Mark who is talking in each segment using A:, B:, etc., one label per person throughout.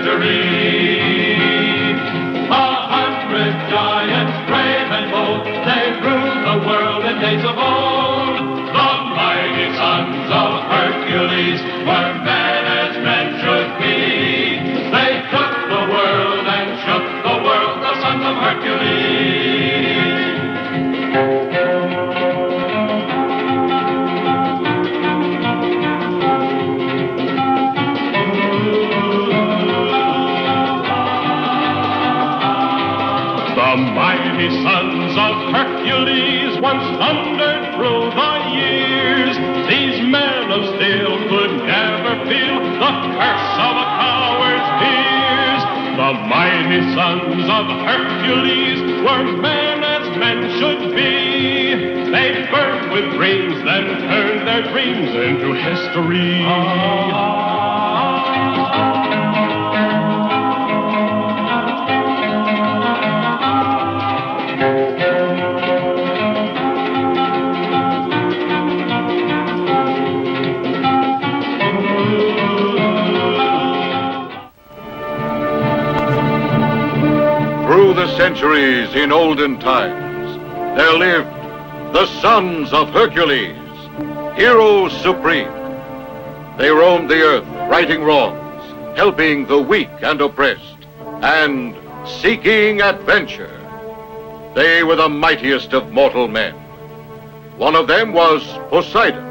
A: victory. 100 giants, brave and bold, they ruled the world in days of old. The mighty sons of Hercules were men as men should be. They took the world and shook the world, the sons of Hercules. The mighty sons of Hercules once thundered through the years. These men of steel could never feel the curse of a coward's fears. The mighty sons of Hercules were men as men should be. They burned with dreams, then turned their dreams into history.
B: Through the centuries in olden times, there lived the sons of Hercules, heroes supreme. They roamed the earth, righting wrongs, helping the weak and oppressed, and seeking adventure. They were the mightiest of mortal men. One of them was Poseidon.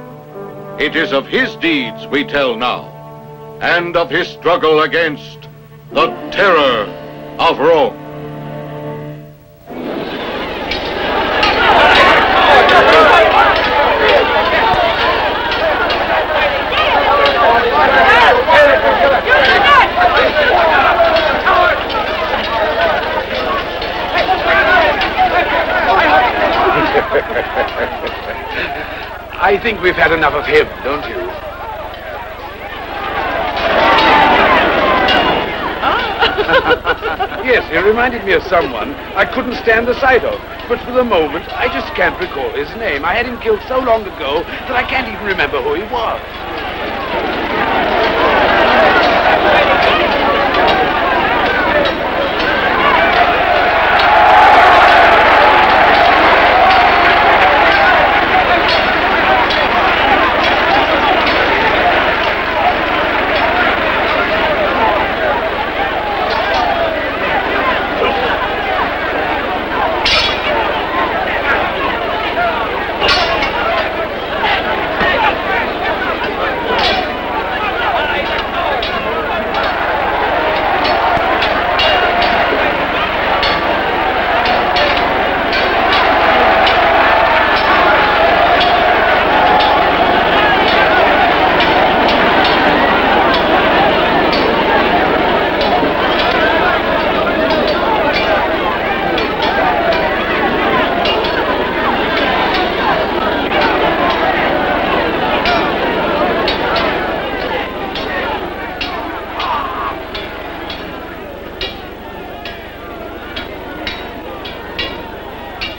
B: It is of his deeds we tell now, and of his struggle against the terror of Rome.
C: I think we've had enough of him, don't you? Yes, he reminded me of someone I couldn't stand the sight of. But for the moment, I just can't recall his name. I had him killed so long ago that I can't even remember who he was.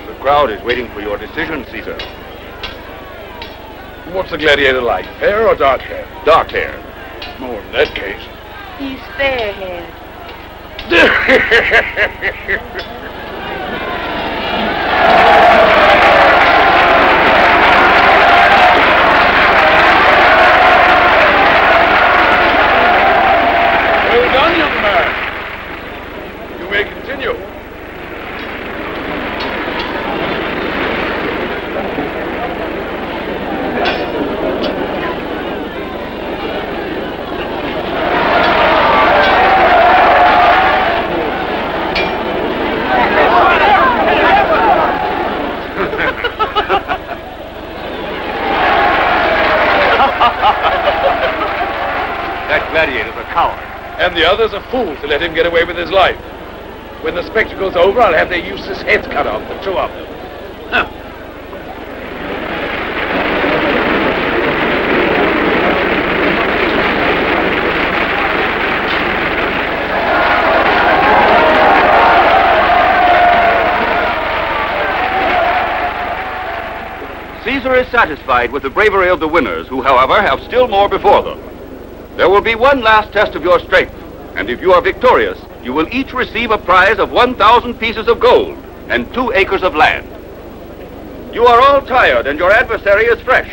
D: The crowd is waiting for your decision, Caesar.
C: What's the gladiator like? Fair or dark hair?
D: Dark hair.
C: Oh, in that case.
E: He's fair-haired.
C: Well done, young man. You may continue.
D: That gladiator's a coward.
C: And the others are fools to let him get away with his life. When the spectacle's over, I'll have their useless heads cut off, the two of them. Huh.
D: Caesar is satisfied with the bravery of the winners, who, however, have still more before them. There will be one last test of your strength, And if you are victorious, you will each receive a prize of 1,000 pieces of gold and 2 acres of land. You are all tired and your adversary is fresh.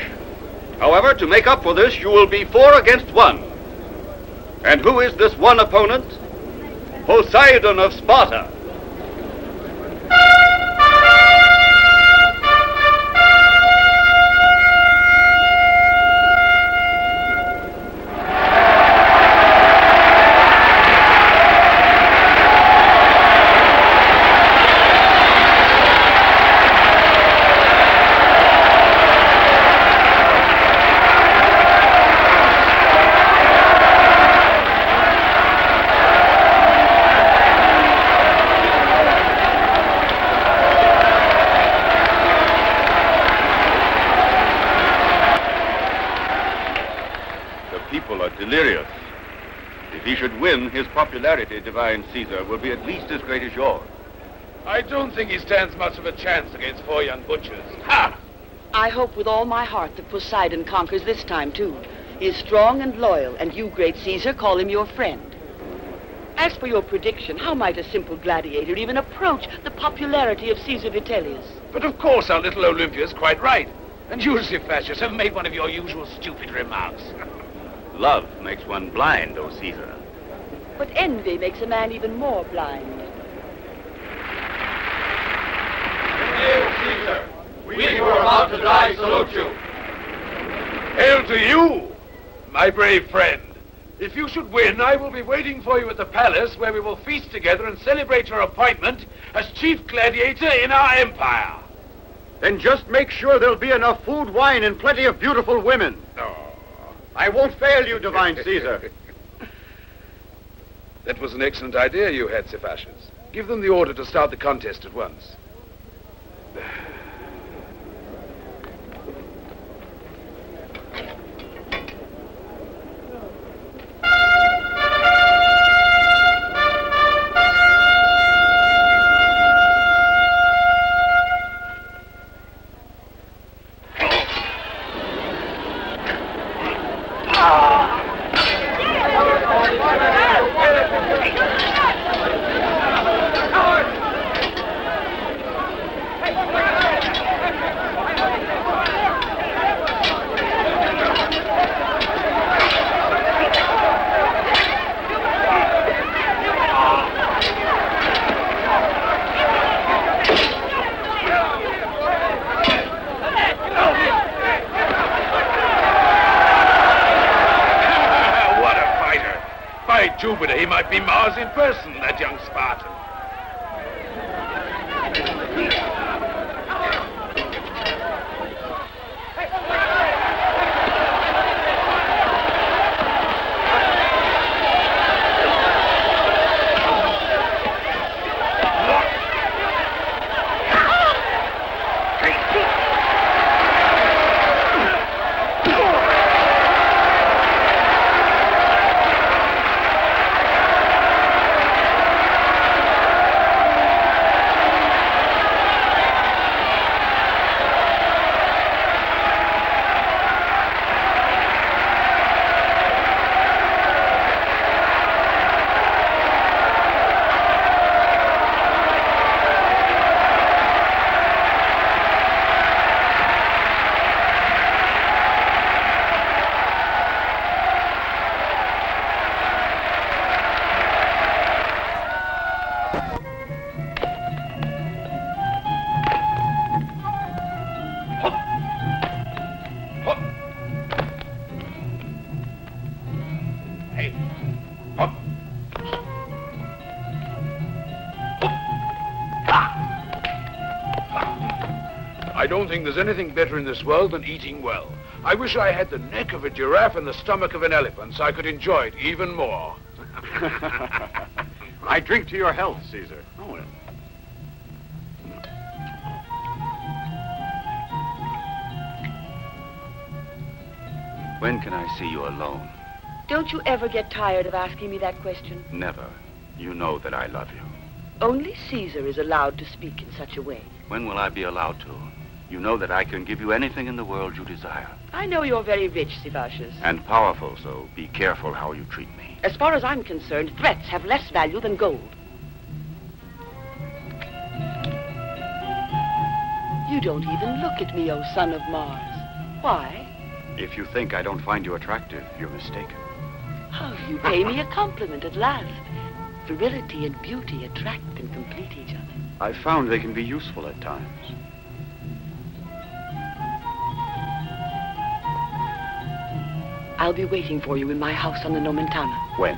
D: However, to make up for this, you will be 4 against 1. And who is this one opponent? Poseidon of Sparta. Delirious. If he should win, his popularity, divine Caesar, will be at least as great as yours.
C: I don't think he stands much of a chance against 4 young butchers. Ha!
E: I hope with all my heart that Poseidon conquers this time, too. He is strong and loyal, and you, great Caesar, call him your friend. As for your prediction, how might a simple gladiator even approach the popularity of Caesar Vitellius?
C: But of course our little Olympia's quite right. And you, Zephasius, have made one of your usual stupid remarks.
D: Love makes one blind, O Caesar.
E: But envy makes a man even more blind.
B: Hail, Caesar! We who are about to die salute you.
C: Hail to you, my brave friend. If you should win, I will be waiting for you at the palace where we will feast together and celebrate your appointment as chief gladiator in our empire.
B: Then just make sure there'll be enough food, wine, and plenty of beautiful women.
C: Oh.
B: I won't fail you, divine Caesar.
C: That was an excellent idea you had, Zephasius. Give them the order to start the contest at once. Jupiter, he might be Mars in person, that young Spartan. I don't think there's anything better in this world than eating well. I wish I had the neck of a giraffe and the stomach of an elephant so I could enjoy it even more.
B: I drink to your health, Caesar.
D: Oh, well. When can I see you alone?
E: Don't you ever get tired of asking me that question?
D: Never. You know that I love you.
E: Only Caesar is allowed to speak in such a way.
D: When will I be allowed to? You know that I can give you anything in the world you desire.
E: I know you're very rich, Sivashus.
D: And powerful, so be careful how you treat me.
E: As far as I'm concerned, threats have less value than gold. You don't even look at me, O son of Mars. Why?
F: If you think I don't find you attractive, you're mistaken.
E: Oh, you pay me a compliment at last. Virility and beauty attract and complete each other.
F: I've found they can be useful at times.
E: I'll be waiting for you in my house on the Nomentana.
F: When?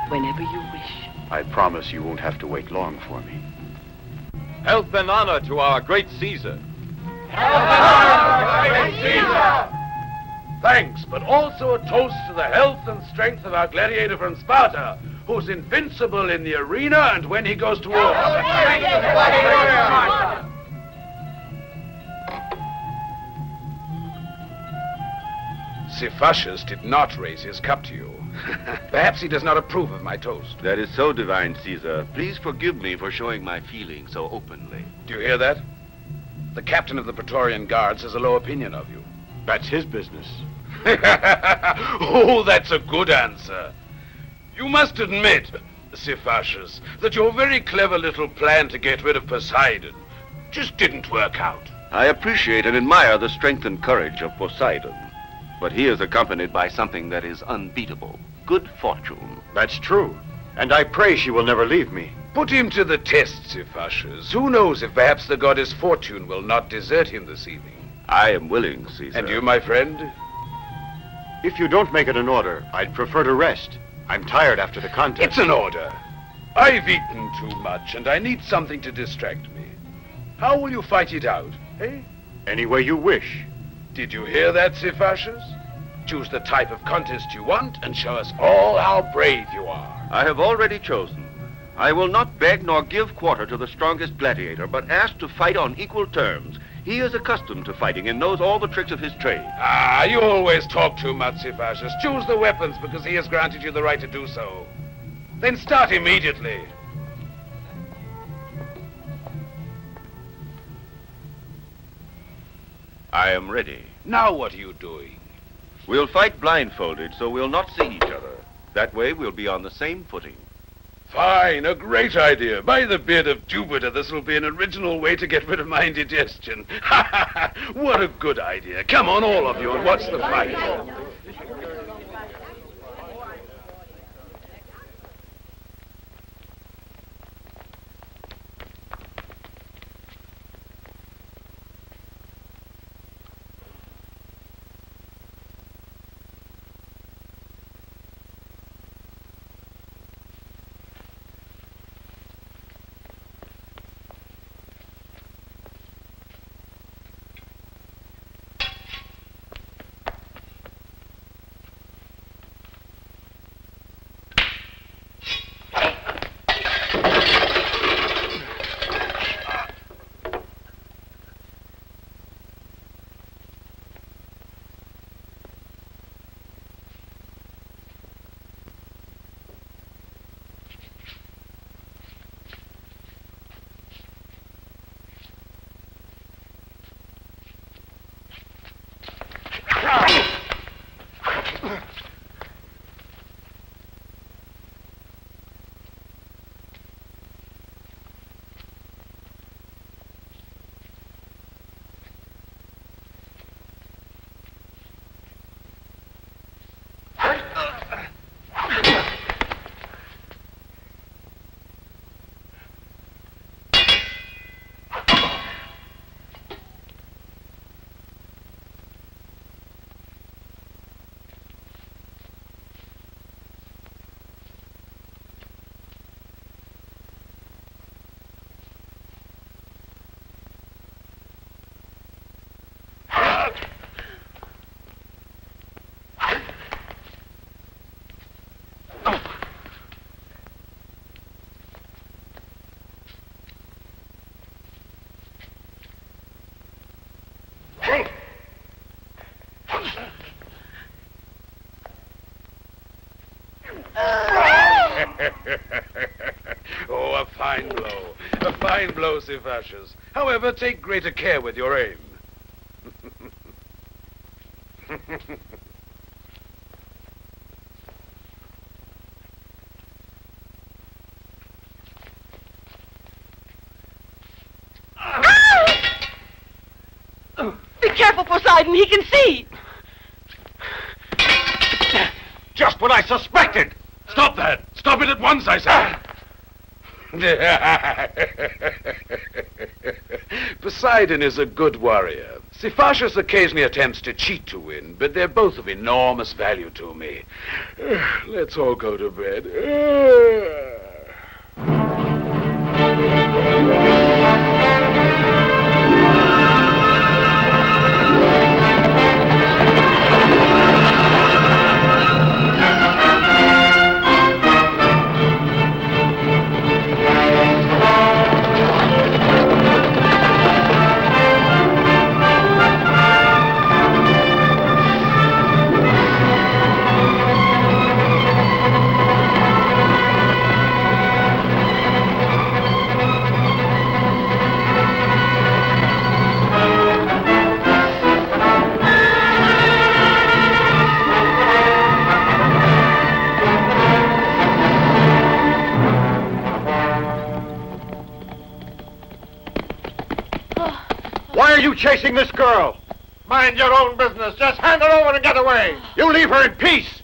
E: Whenever you wish.
F: I promise you won't have to wait long for me.
G: Health and honor to our great Caesar.
C: Thanks, but also a toast to the health and strength of our gladiator from Sparta, who's invincible in the arena and when he goes to war. Sivashus did not raise his cup to you. Perhaps he does not approve of my toast.
D: That is so, divine Caesar. Please forgive me for showing my feelings so openly.
C: Do you hear that? The captain of the Praetorian Guards has a low opinion of you.
F: That's his business.
C: Oh, that's a good answer. You must admit, Sivashus, that your very clever little plan to get rid of Poseidon just didn't work out.
D: I appreciate and admire the strength and courage of Poseidon. But he is accompanied by something that is unbeatable. Good fortune.
F: That's true. And I pray she will never leave me.
C: Put him to the test, Sivashus. Who knows if perhaps the goddess Fortune will not desert him this evening.
D: I am willing, Caesar.
C: And you, my friend?
F: If you don't make it an order, I'd prefer to rest. I'm tired after the contest.
C: It's an order. I've eaten too much, and I need something to distract me. How will you fight it out, eh?
F: Any way you wish.
C: Did you hear that, Sivashus? Choose the type of contest you want and show us all how brave you are.
D: I have already chosen. I will not beg nor give quarter to the strongest gladiator, but ask to fight on equal terms. He is accustomed to fighting and knows all the tricks of his trade.
C: Ah, you always talk too much, Sivashus. Choose the weapons because he has granted you the right to do so. Then start immediately.
D: I am ready.
C: Now what are you doing?
D: We'll fight blindfolded so we'll not see each other. That way we'll be on the same footing.
C: Fine, a great idea. By the beard of Jupiter, this will be an original way to get rid of my indigestion. Ha ha ha! What a good idea. Come on, all of you, and watch the fight. Oh, a fine blow. A fine fine blow, Cephasius. However, take greater care with your aim.
E: Be careful, Poseidon. He can see.
F: Just what I suspected!
C: Stop that! Stop it at once, I say! Poseidon is a good warrior. Cephasius occasionally attempts to cheat to win, but they're both of enormous value to me. Let's all go to bed.
F: Why are you chasing this girl?
H: Mind your own business. Just hand her over and get away.
F: You leave her in peace!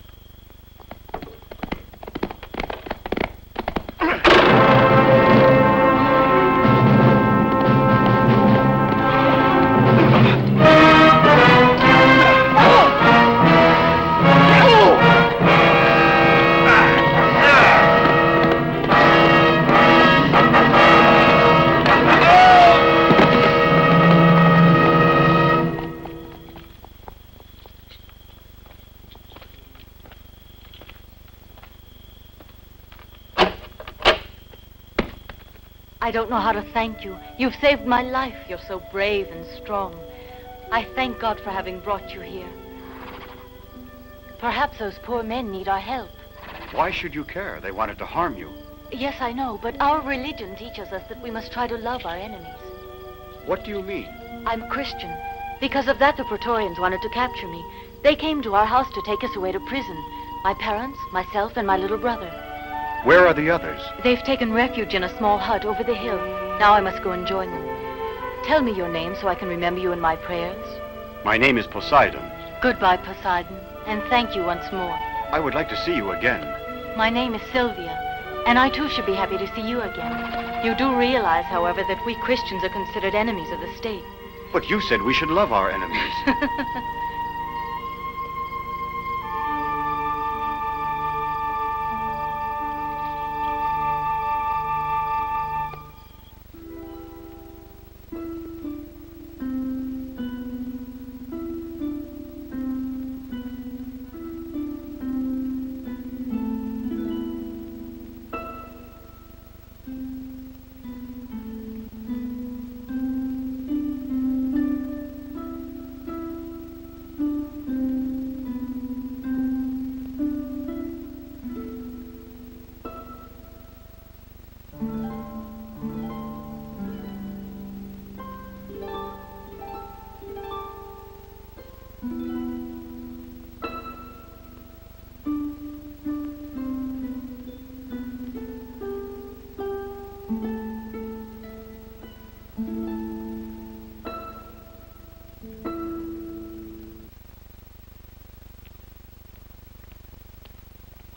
I: I don't know how to thank you. You've saved my life. You're so brave and strong. I thank God for having brought you here. Perhaps those poor men need our help.
F: Why should you care? They wanted to harm you.
I: Yes, I know, but our religion teaches us that we must try to love our enemies.
F: What do you mean?
I: I'm Christian. Because of that, the Praetorians wanted to capture me. They came to our house to take us away to prison. My parents, myself, and my little brother.
F: Where are the others?
I: They've taken refuge in a small hut over the hill. Now I must go and join them. Tell me your name so I can remember you in my prayers.
F: My name is Poseidon.
I: Goodbye, Poseidon, and thank you once more.
F: I would like to see you again.
I: My name is Sylvia, and I too should be happy to see you again. You do realize, however, that we Christians are considered enemies of the state.
F: But you said we should love our enemies.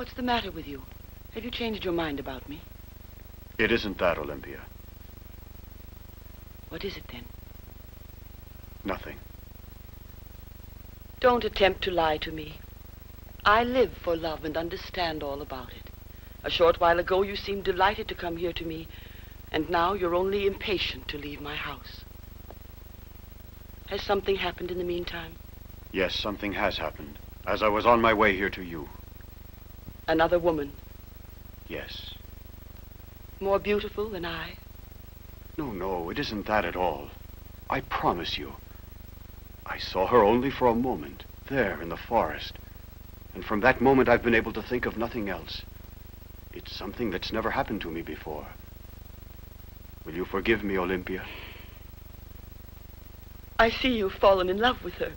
E: What's the matter with you? Have you changed your mind about me?
F: It isn't that, Olympia.
E: What is it then?
F: Nothing.
E: Don't attempt to lie to me. I live for love and understand all about it. A short while ago you seemed delighted to come here to me, and now you're only impatient to leave my house. Has something happened in the meantime?
F: Yes, something has happened. As I was on my way here to you.
E: Another woman,
F: Yes.
E: more beautiful than I?
F: No, it isn't that at all. I promise you. I saw her only for a moment, there in the forest. And from that moment I've been able to think of nothing else. It's something that's never happened to me before. Will you forgive me, Olympia?
E: I see you've fallen in love with her.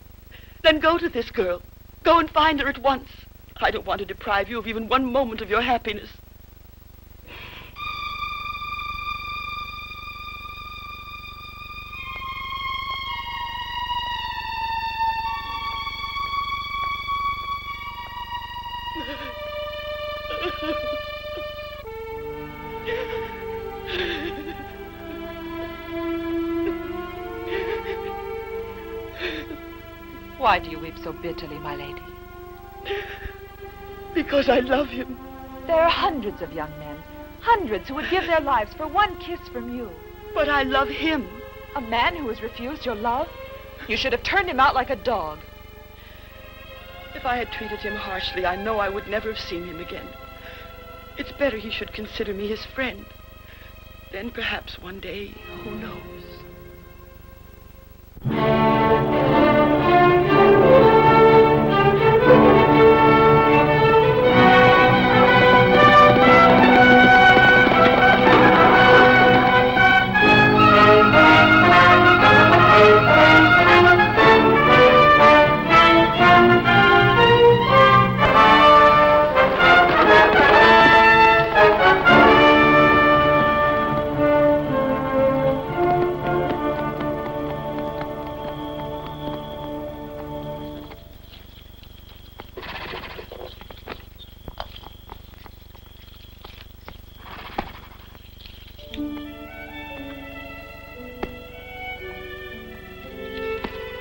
E: Then go to this girl. Go and find her at once. I don't want to deprive you of even one moment of your happiness.
J: Why do you weep so bitterly, my lady?
E: Because I love him.
J: There are hundreds of young men, hundreds who would give their lives for one kiss from you.
E: But I love him.
J: A man who has refused your love? You should have turned him out like a dog.
E: If I had treated him harshly, I know I would never have seen him again. It's better he should consider me his friend. Then perhaps one day, who knows?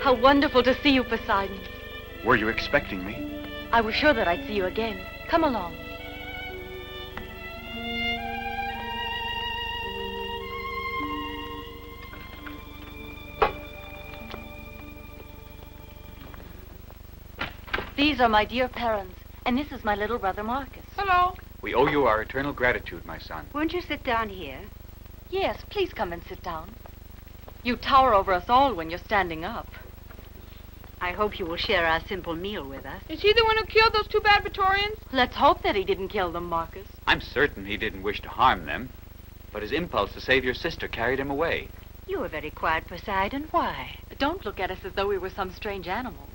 I: How wonderful to see you, Poseidon.
F: Were you expecting me?
I: I was sure that I'd see you again. Come along. These are my dear parents, and this is my little brother Marcus.
J: Hello.
K: We owe you our eternal gratitude, my son.
L: Won't you sit down here?
I: Yes, please come and sit down. You tower over us all when you're standing up.
L: I hope you will share our simple meal with us.
J: Is he the one who killed those two bad Praetorians?
I: Let's hope that he didn't kill them, Marcus.
K: I'm certain he didn't wish to harm them, but his impulse to save your sister carried him away.
L: You were very quiet, Poseidon. Why?
I: Don't look at us as though we were some strange animals.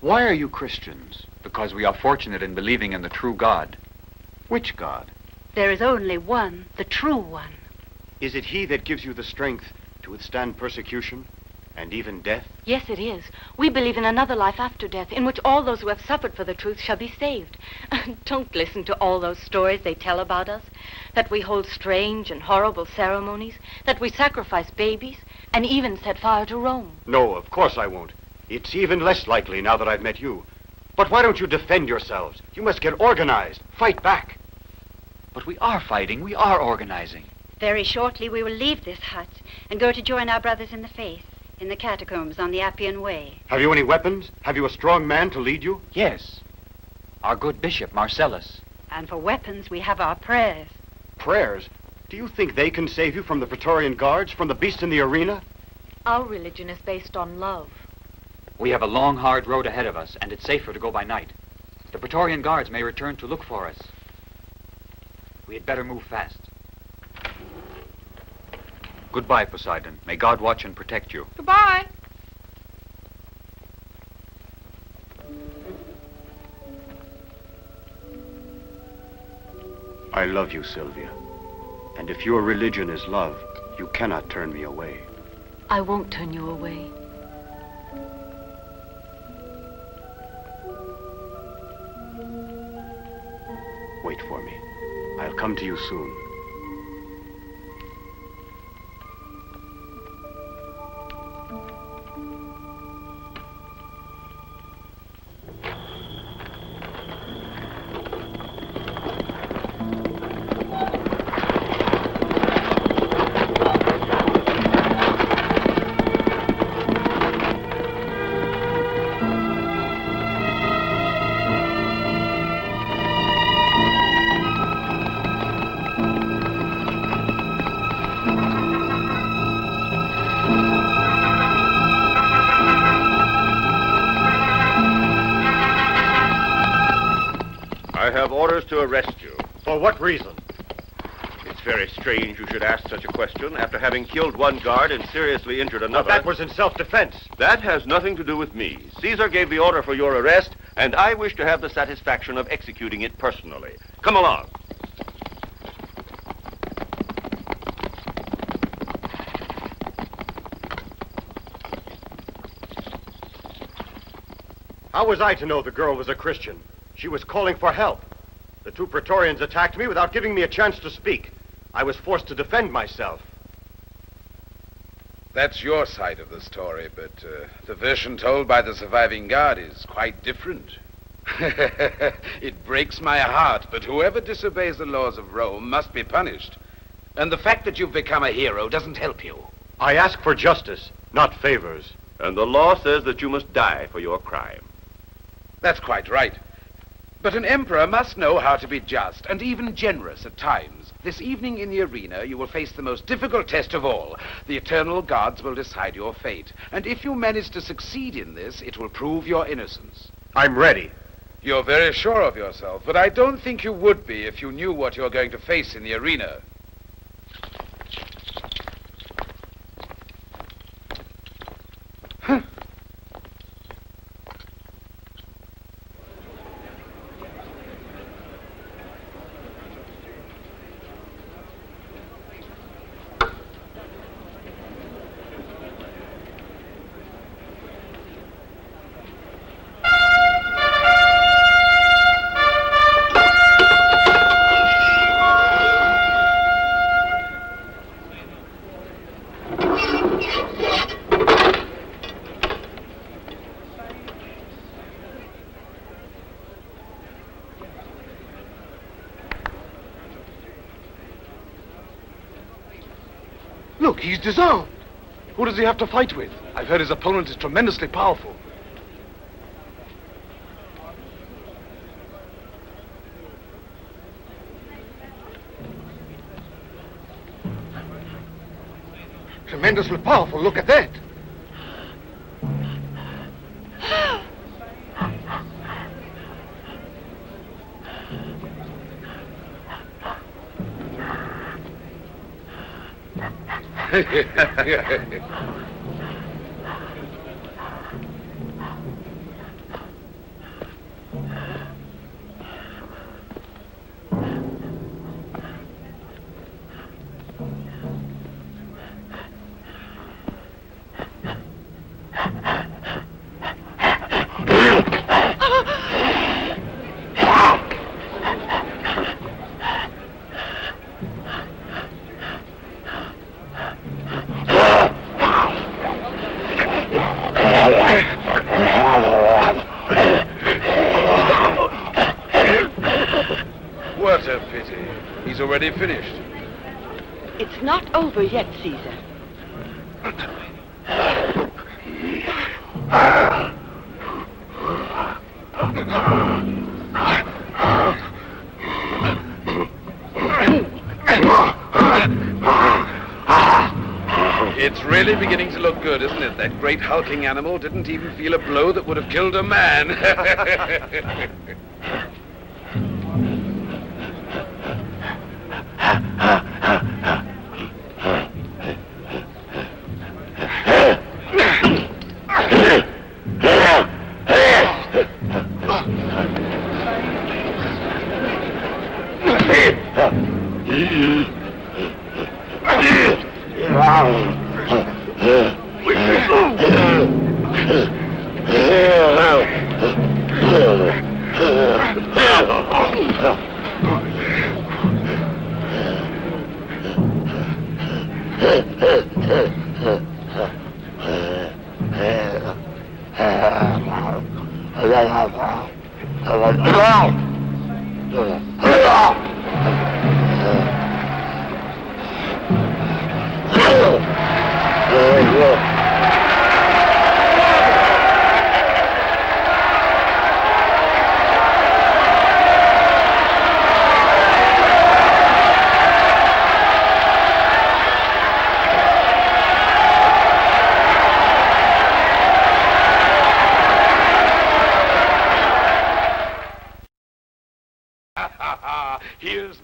K: Why are you Christians? Because we are fortunate in believing in the true God.
F: Which God?
L: There is only one, the true one.
F: Is it he that gives you the strength to withstand persecution and even death?
I: Yes, it is. We believe in another life after death, in which all those who have suffered for the truth shall be saved. Don't listen to all those stories they tell about us, that we hold strange and horrible ceremonies, that we sacrifice babies, and even set fire to Rome.
F: No, of course I won't. It's even less likely now that I've met you. But why don't you defend yourselves? You must get organized. Fight back.
K: But we are fighting. We are organizing.
L: Very shortly we will leave this hut and go to join our brothers in the faith in the catacombs on the Appian Way.
F: Have you any weapons? Have you a strong man to lead you?
K: Yes. Our good bishop, Marcellus.
L: And for weapons we have our prayers.
F: Prayers? Do you think they can save you from the Praetorian guards, from the beast in the arena?
I: Our religion is based on love.
K: We have a long, hard road ahead of us, and it's safer to go by night. The Praetorian guards may return to look for us. We had better move fast. Goodbye, Poseidon. May God watch and protect you.
J: Goodbye.
F: I love you, Sylvia. And if your religion is love, you cannot turn me away.
I: I won't turn you away.
F: Wait for me. I'll come to you soon.
B: I have orders to arrest you.
H: For what reason?
B: It's
D: It's very strange you should ask such a question after having killed one guard and seriously injured another.
F: But that was in self-defense.
D: That has nothing to do with me. Caesar gave the order for your arrest, and I wish to have the satisfaction of executing it personally. Come along.
F: How was I to know the girl was a Christian? She was calling for help. The two Praetorians attacked me without giving me a chance to speak. I was forced to defend myself.
C: That's your side of the story, but the version told by the surviving guard is quite different. It breaks my heart, but whoever disobeys the laws of Rome must be punished. And the fact that you've become a hero doesn't help you.
F: I ask for justice, not favors.
D: And the law says that you must die for your crime.
C: That's quite right. But an emperor must know how to be just and even generous at times. This evening in the arena, you will face the most difficult test of all. The eternal gods will decide your fate. And if you manage to succeed in this, it will prove your innocence.
F: I'm ready.
C: You're very sure of yourself, but I don't think you would be if you knew what you're going to face in the arena.
M: Look, he's disarmed. Who does he have to fight with? I've heard his opponent is tremendously powerful. Tremendously powerful, look at that.
C: What a pity. He's already finished.
E: It's not over yet, Caesar.
C: It's really beginning to look good, isn't it? That great hulking animal didn't even feel a blow that would have killed a man.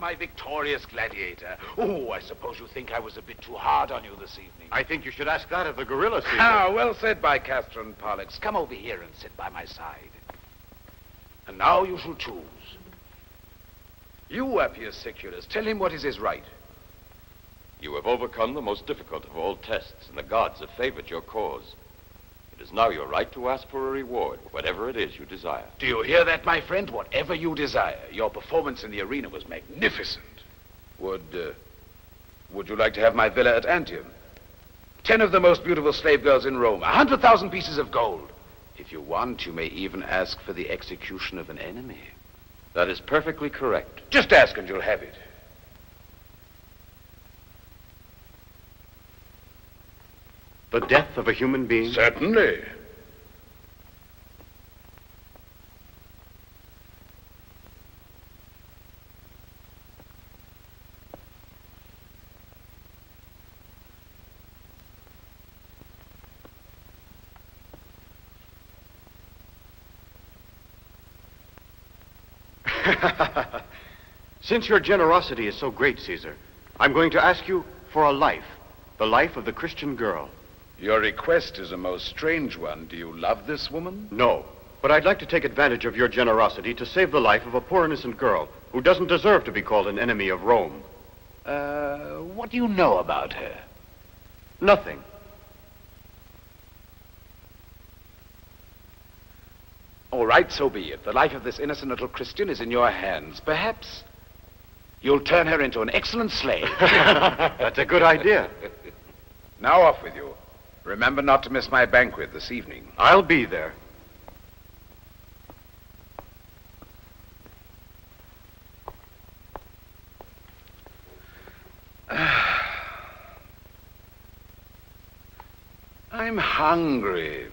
C: my victorious gladiator. Oh, I suppose you think I was a bit too hard on you this evening.
F: I think you should ask that of the gorilla, Caesar.
C: Ah, well said by Castor and Pollux. Come over here and sit by my side. And now you shall choose. You, Appius Siculus, tell him what is his right.
G: You have overcome the most difficult of all tests, and the gods have favored your cause. It is now your right to ask for a reward, whatever it is you desire.
C: Do you hear that, my friend? Whatever you desire. Your performance in the arena was magnificent. Would you like to have my villa at Antium? 10 of the most beautiful slave girls in Rome, 100,000 pieces of gold. If you want, you may even ask for the execution of an enemy.
G: That is perfectly correct.
C: Just ask and you'll have it.
F: The death of a human being?
C: Certainly.
F: Since your generosity is so great, Caesar, I'm going to ask you for a life. The life of the Christian girl.
C: Your request is a most strange one. Do you love this woman?
F: No, but I'd like to take advantage of your generosity to save the life of a poor innocent girl who doesn't deserve to be called an enemy of Rome.
C: What do you know about her?
F: Nothing.
C: All right, so be it. The life of this innocent little Christian is in your hands. Perhaps you'll turn her into an excellent slave.
F: That's a good idea.
C: Now off with you. Remember not to miss my banquet this evening.
F: I'll be there.
C: I'm hungry.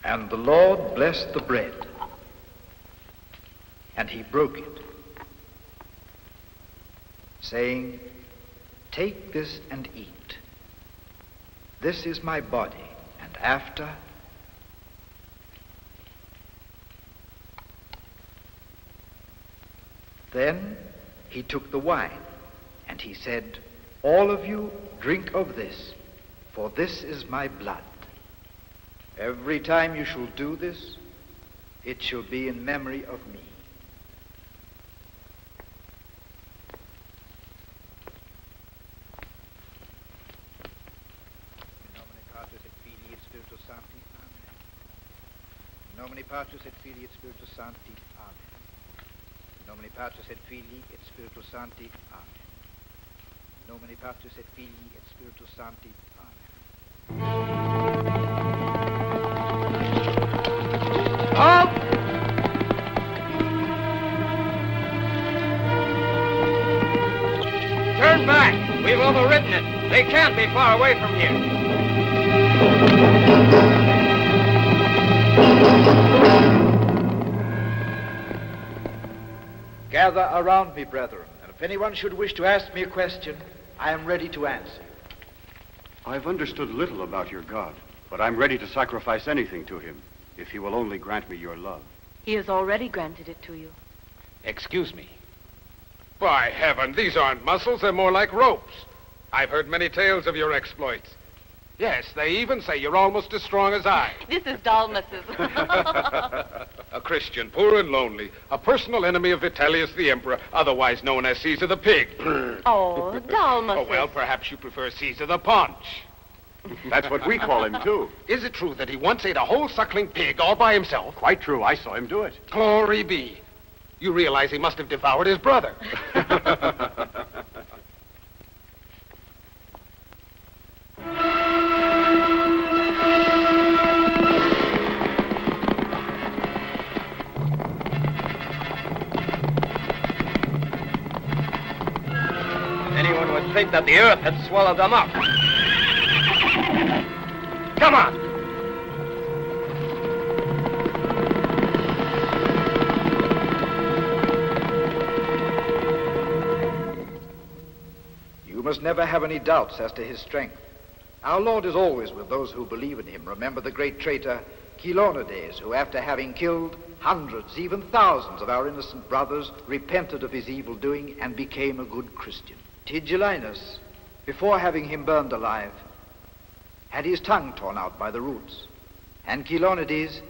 N: And the Lord blessed the bread, and he broke it, saying, "Take this and eat. This is my body." And after, then he took the wine, and he said, "All of you drink of this, for this is my blood. Every time you shall do this, it shall be in memory of me." In nomine Patris et Filii et Spiritus Sancti. Amen. In nomine Patris et Filii et Spiritus Sancti. Amen. In nomine Patris et Filii et Spiritus Sancti.
O: Halt! Turn back! We've overridden it. They can't be far away from here.
N: Gather around me, brethren, and if anyone should wish to ask me a question, I am ready to answer.
F: I've understood little about your God, but I'm ready to sacrifice anything to him, if he will only grant me your love.
I: He has already granted it to you.
C: Excuse me. By heaven, these aren't muscles, they're more like ropes. I've heard many tales of your exploits. Yes, they even say you're almost as strong as I.
I: This is Dalmas's.
C: A Christian, poor and lonely, a personal enemy of Vitellius the Emperor, otherwise known as Caesar the Pig.
I: Oh, Dalmas.
C: Oh, well, perhaps you prefer Caesar the Paunch.
F: That's what we call him, too.
C: Is it true that he once ate a whole suckling pig all by himself?
F: Quite true. I saw him do it.
C: Glory be. You realize he must have devoured his brother.
O: Anyone would think that the earth had swallowed them up. Come on!
N: You must never have any doubts as to his strength. Our Lord is always with those who believe in him. Remember the great traitor Chilonides, who after having killed hundreds, even thousands of our innocent brothers, repented of his evil doing and became a good Christian. Tigellinus, before having him burned alive, had his tongue torn out by the roots, and Chilonides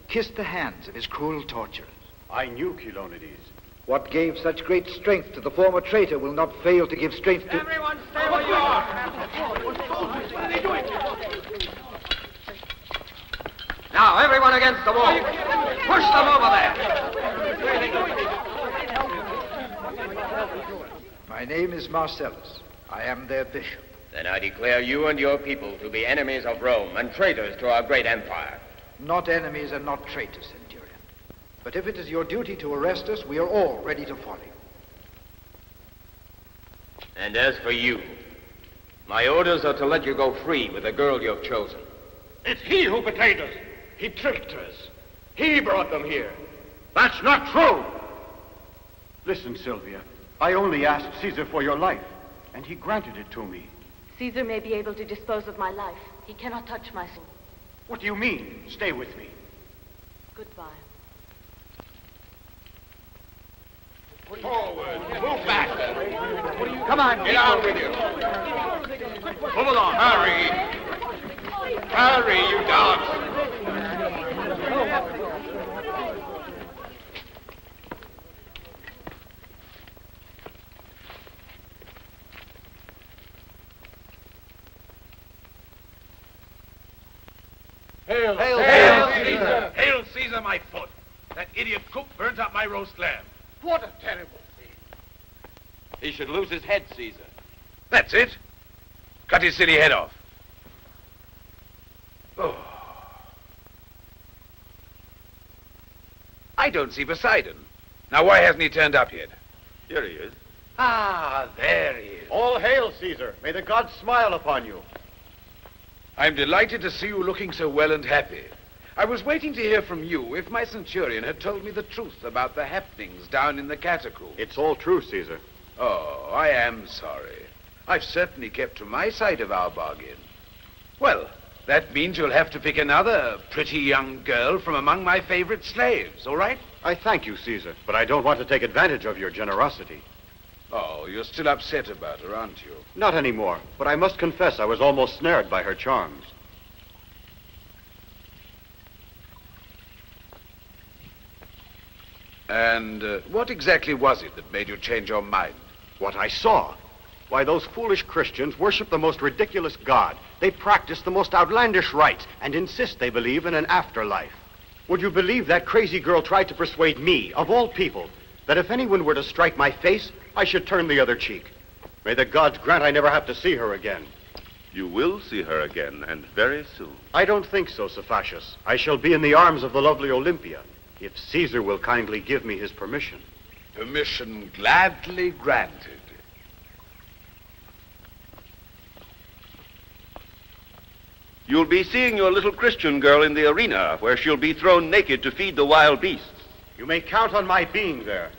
N: kissed the hands of his cruel torturers.
F: I knew Chilonides.
N: What gave such great strength to the former traitor will not fail to give strength to...
O: Everyone stay where you are! What are they doing? Now, everyone against the wall. Push them over there.
N: My name is Marcellus. I am their bishop.
O: Then I declare you and your people to be enemies of Rome and traitors to our great empire.
N: Not enemies and not traitors, Centurion. But if it is your duty to arrest us, we are all ready to follow you.
O: And as for you, my orders are to let you go free with the girl you have chosen.
H: It's he who betrayed us. He tricked us. He brought them here. That's not true.
F: Listen, Sylvia. I only asked Caesar for your life, and he granted it to me.
I: Caesar may be able to dispose of my life. He cannot touch my soul.
F: What do you mean? Stay with me.
I: Goodbye.
C: Forward. Move back.
O: Come on,
C: Get out with you. Move along. Hurry. Hurry, you dogs.
H: Hail!
C: Hail,
H: Hail,
C: Caesar!
H: Hail, Caesar, my foot! That idiot cook burnt up my roast lamb. What a terrible thing.
G: He should lose his head, Caesar.
C: That's it. Cut his silly head off. Oh. I don't see Poseidon. Now, why hasn't he turned up yet?
G: Here he is.
C: Ah, there he is.
H: All hail, Caesar. May the gods smile upon you.
C: I'm delighted to see you looking so well and happy. I was waiting to hear from you if my centurion had told me the truth about the happenings down in the catacombs.
F: It's all true, Caesar.
C: Oh, I am sorry. I've certainly kept to my side of our bargain. Well, that means you'll have to pick another pretty young girl from among my favorite slaves, all right?
F: I thank you, Caesar, but I don't want to take advantage of your generosity.
C: Oh, you're still upset about her, aren't you?
F: Not anymore, but I must confess I was almost snared by her charms.
C: And what exactly was it that made you change your mind?
F: What I saw. Why, those foolish Christians worship the most ridiculous God. They practice the most outlandish rites and insist they believe in an afterlife. Would you believe that crazy girl tried to persuade me, of all people, that if anyone were to strike my face, I should turn the other cheek? May the gods grant I never have to see her again.
D: You will see her again, and very soon.
F: I don't think so, Cephacius. I shall be in the arms of the lovely Olympia, if Caesar will kindly give me his permission.
C: Permission gladly granted.
D: You'll be seeing your little Christian girl in the arena, where she'll be thrown naked to feed the wild beasts.
F: You may count on my being there.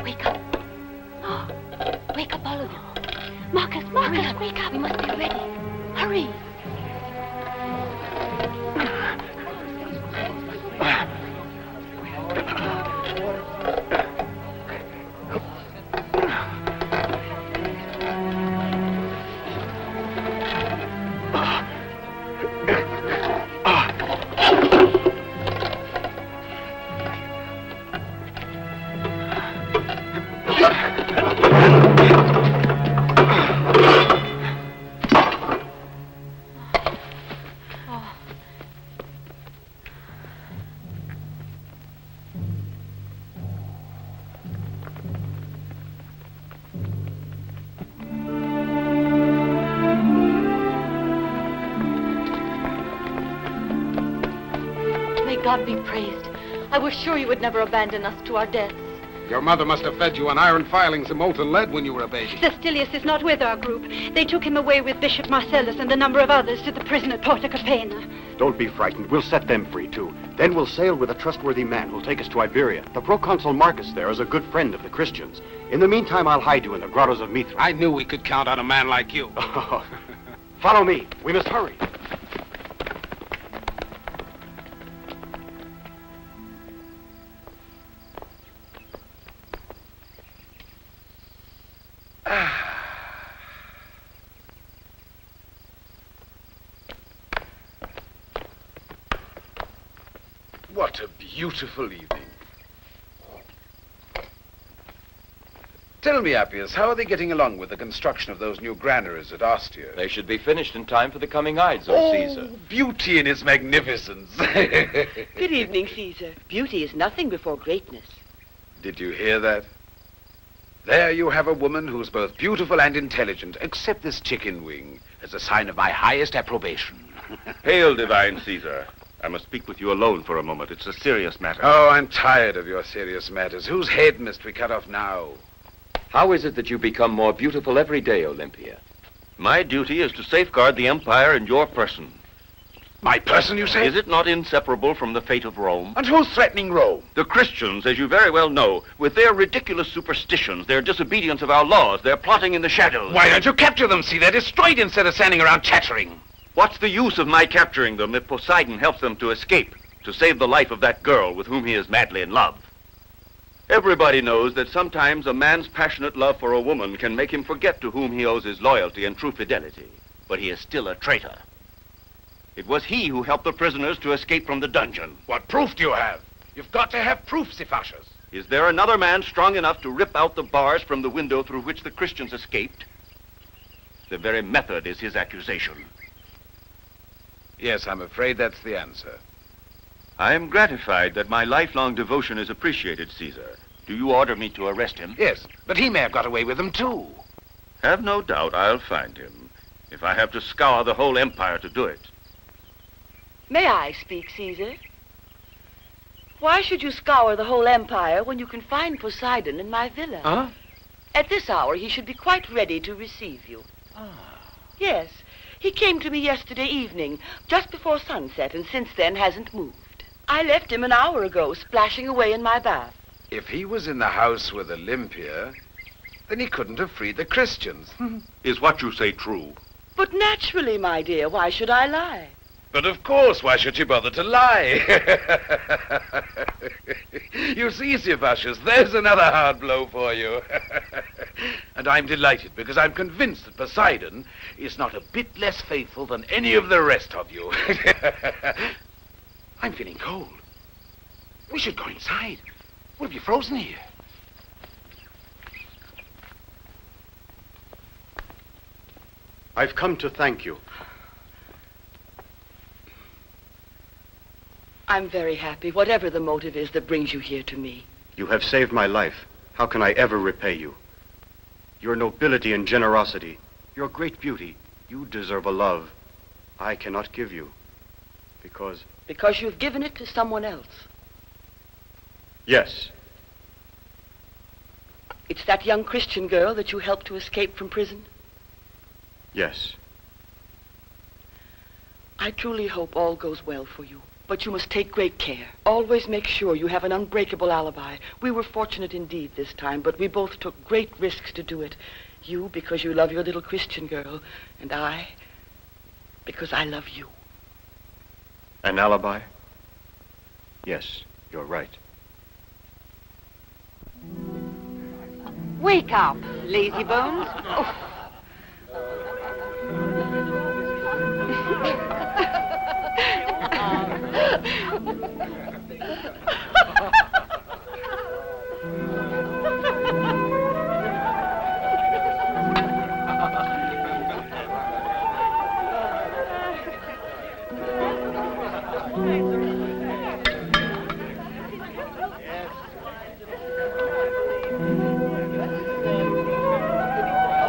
I: Wake up. Oh, wake up, all of you. Marcus, wake up. We must be ready. Hurry. God be praised. I was sure you would never abandon us to our deaths.
H: Your mother must have fed you on iron filings and molten lead when you were a baby.
L: Stilius is not with our group. They took him away with Bishop Marcellus and a number of others to the prison at Porta Capena.
F: Don't be frightened. We'll set them free, too. Then we'll sail with a trustworthy man who'll take us to Iberia. The proconsul Marcus there is a good friend of the Christians. In the meantime, I'll hide you in the grottos of Mithra.
H: I knew we could count on a man like you.
F: Follow me. We must hurry.
C: What a beautiful evening. Tell me, Appius, how are they getting along with the construction of those new granaries at Ostia?
G: They should be finished in time for the coming Ides, Caesar.
C: Beauty in its magnificence.
E: Good evening, Caesar. Beauty is nothing before greatness.
C: Did you hear that? There you have a woman who's both beautiful and intelligent. Accept this chicken wing as a sign of my highest approbation.
D: Hail, divine Caesar. I must speak with you alone for a moment. It's a serious matter.
C: Oh, I'm tired of your serious matters. Whose head must we cut off now?
G: How is it that you become more beautiful every day, Olympia?
D: My duty is to safeguard the empire in your person.
C: My person, you say?
D: Is it not inseparable from the fate of Rome?
C: And who's threatening Rome?
D: The Christians, as you very well know, with their ridiculous superstitions, their disobedience of our laws, their plotting in the shadows.
C: Why don't you capture them? See, they're destroyed instead of standing around chattering.
D: What's the use of my capturing them if Poseidon helps them to escape, to save the life of that girl with whom he is madly in love? Everybody knows that sometimes a man's passionate love for a woman can make him forget to whom he owes his loyalty and true fidelity. But he is still a traitor. It was he who helped the prisoners to escape from the dungeon.
C: What proof do you have? You've got to have proof, Cephasius.
D: Is there another man strong enough to rip out the bars from the window through which the Christians escaped? The very method is his accusation.
C: Yes, I'm afraid that's the answer.
D: I am gratified that my lifelong devotion is appreciated, Caesar. Do you order me to arrest him?
C: Yes, but he may have got away with them, too.
D: Have no doubt I'll find him, if I have to scour the whole empire to do it.
E: May I speak, Caesar? Why should you scour the whole empire when you can find Poseidon in my villa?
C: Huh?
E: At this hour, he should be quite ready to receive you. Yes, he came to me yesterday evening, just before sunset, and since then hasn't moved. I left him an hour ago, splashing away in my bath.
C: If he was in the house with Olympia, then he couldn't have freed the Christians.
D: Is what you say true?
E: But naturally, my dear, why should I lie?
C: But of course, why should you bother to lie? You see, Cephasius, there's another hard blow for you. And I'm delighted, because I'm convinced that Poseidon is not a bit less faithful than any of the rest of you. I'm feeling cold. We should go inside. We'll be frozen here.
F: I've come to thank you.
E: I'm very happy, whatever the motive is that brings you here to me.
F: You have saved my life. How can I ever repay you? Your nobility and generosity, your great beauty, you deserve a love I cannot give you. Because...
E: Because you've given it to someone else.
F: Yes.
E: It's that young Christian girl that you helped to escape from prison?
F: Yes.
E: I truly hope all goes well for you. But you must take great care. Always make sure you have an unbreakable alibi. We were fortunate indeed this time, but we both took great risks to do it. You, because you love your little Christian girl, and I, because I love you.
F: An alibi? Yes, you're right.
L: Wake up, lazy bones. Oh.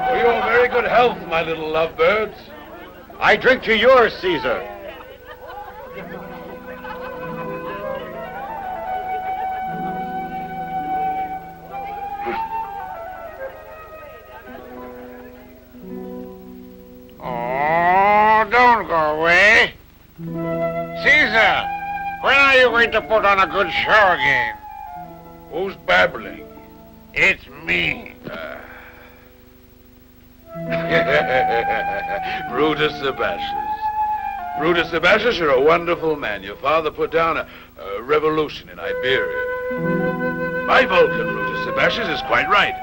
C: For your very good health, my little lovebirds.
F: I drink to yours, Caesar.
H: Oh, don't go away. Caesar, when are you going to put on a good show again?
C: Who's babbling?
H: It's me.
C: Brutus Sebastius. Brutus Sebastius, you're a wonderful man. Your father put down a revolution in Iberia. My Vulcan, Brutus Sebastius, is quite right.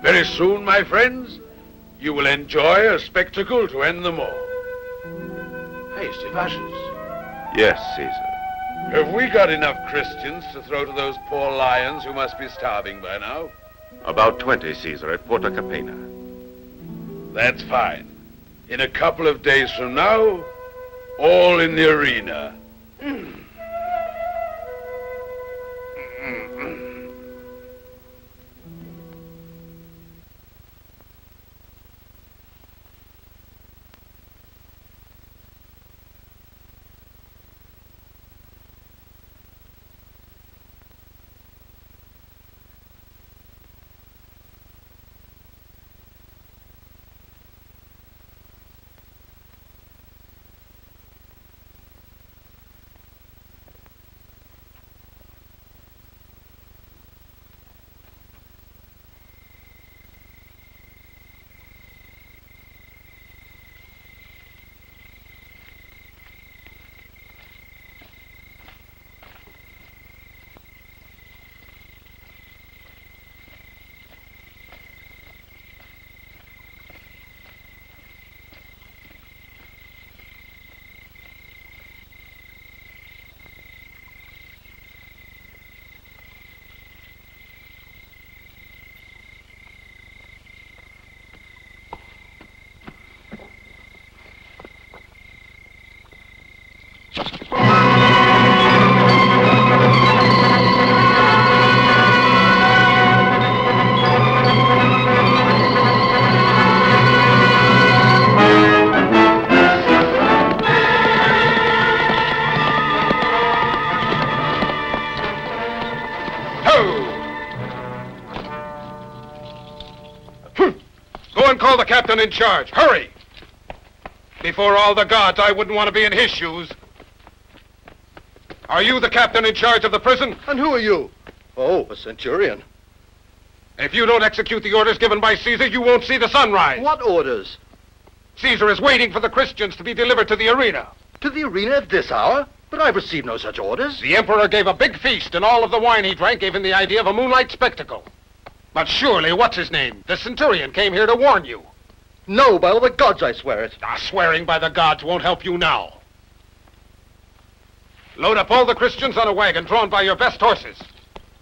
C: Very soon, my friends, you will enjoy a spectacle to end them all. Hey, Sebastius.
D: Yes, Caesar.
C: Have we got enough Christians to throw to those poor lions who must be starving by now?
D: About 20, Caesar, at Porta Capena.
C: That's fine. In a couple of days from now, all in the arena. Go and call the captain in charge. Hurry! Before all the gods, I wouldn't want to be in his shoes. Are you the captain in charge of the prison?
F: And who are you? Oh, a centurion.
C: If you don't execute the orders given by Caesar, you won't see the sunrise.
F: What orders?
C: Caesar is waiting for the Christians to be delivered to the arena.
F: To the arena at this hour? But I've received no such orders.
C: The emperor gave a big feast, and all of the wine he drank gave him the idea of a moonlight spectacle. But surely, what's his name? The centurion came here to warn you.
F: No, by all the gods, I swear it.
C: Swearing by the gods won't help you now. Load up all the Christians on a wagon drawn by your best horses.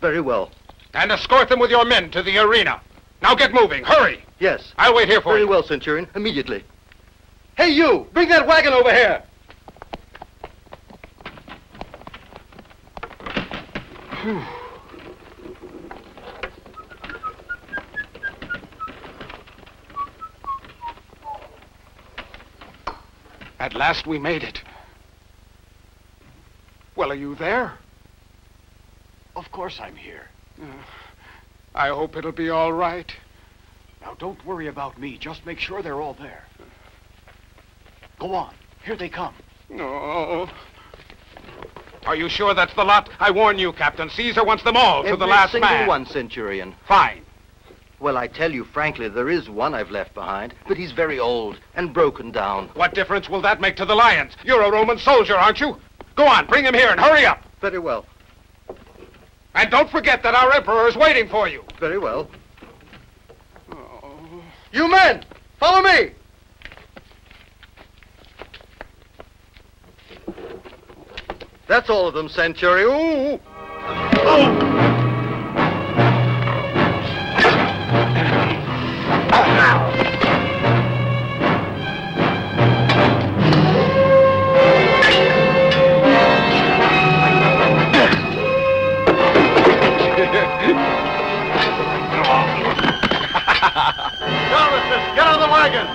F: Very well.
C: And escort them with your men to the arena. Now get moving. Hurry.
F: Yes.
C: I'll wait here for you.
F: Very well, centurion. Immediately. Hey, you! Bring that wagon over here! Whew.
C: At last we made it. Well, are you there?
F: Of course I'm here.
C: I hope it'll be all right.
F: Now, don't worry about me. Just make sure they're all there. Go on. Here they come.
C: No. Are you sure that's the lot? I warn you, Captain. Caesar wants them all to the last man.
F: Every single one, centurion.
C: Fine.
F: Well, I tell you frankly, there is one I've left behind, but he's very old and broken down.
C: What difference will that make to the lions? You're a Roman soldier, aren't you? Go on, bring him here and hurry up.
F: Very well.
C: And don't forget that our emperor is waiting for you.
F: Very well. Oh. You men, follow me. That's all of them, centurion. Ooh. Oh. Get on the wagon!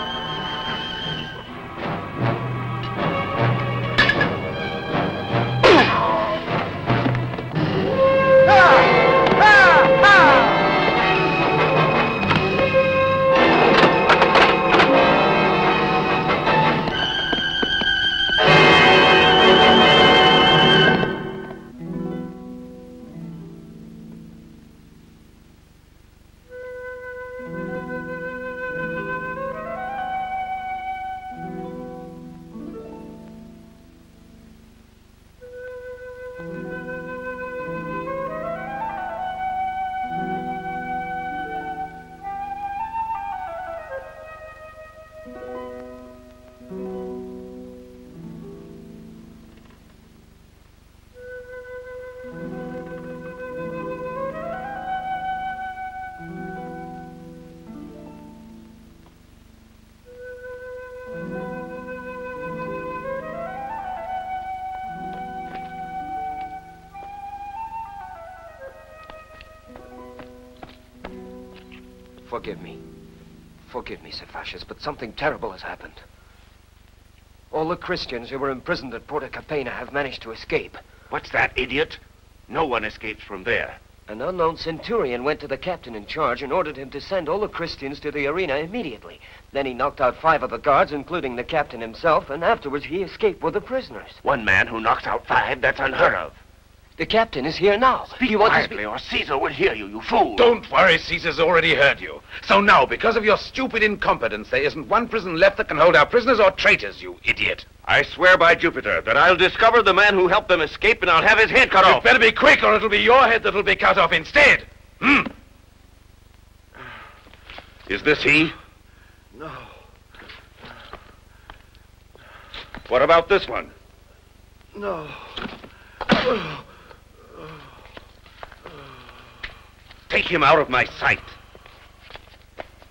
P: Forgive me. Forgive me, Sir Fascius, but something terrible has happened. All the Christians who were imprisoned at Porta Capena have managed to escape.
O: What's that, idiot? No one escapes from there.
P: An unknown centurion went to the captain in charge and ordered him to send all the Christians to the arena immediately. Then he knocked out 5 of the guards, including the captain himself, and afterwards he escaped with the prisoners.
O: One man who knocks out 5, that's unheard of.
P: The captain is here now.
O: Speak quietly, or Caesar will hear you, you fool.
C: Don't worry, Caesar's already heard you. So now, because of your stupid incompetence, there isn't one prison left that can hold our prisoners or traitors, you idiot.
O: I swear by Jupiter that I'll discover the man who helped them escape and I'll have his head cut off.
C: You better be quick or it'll be your head that'll be cut off instead.
O: Is this he?
F: No.
O: What about this one?
F: No.
O: Take him out of my sight.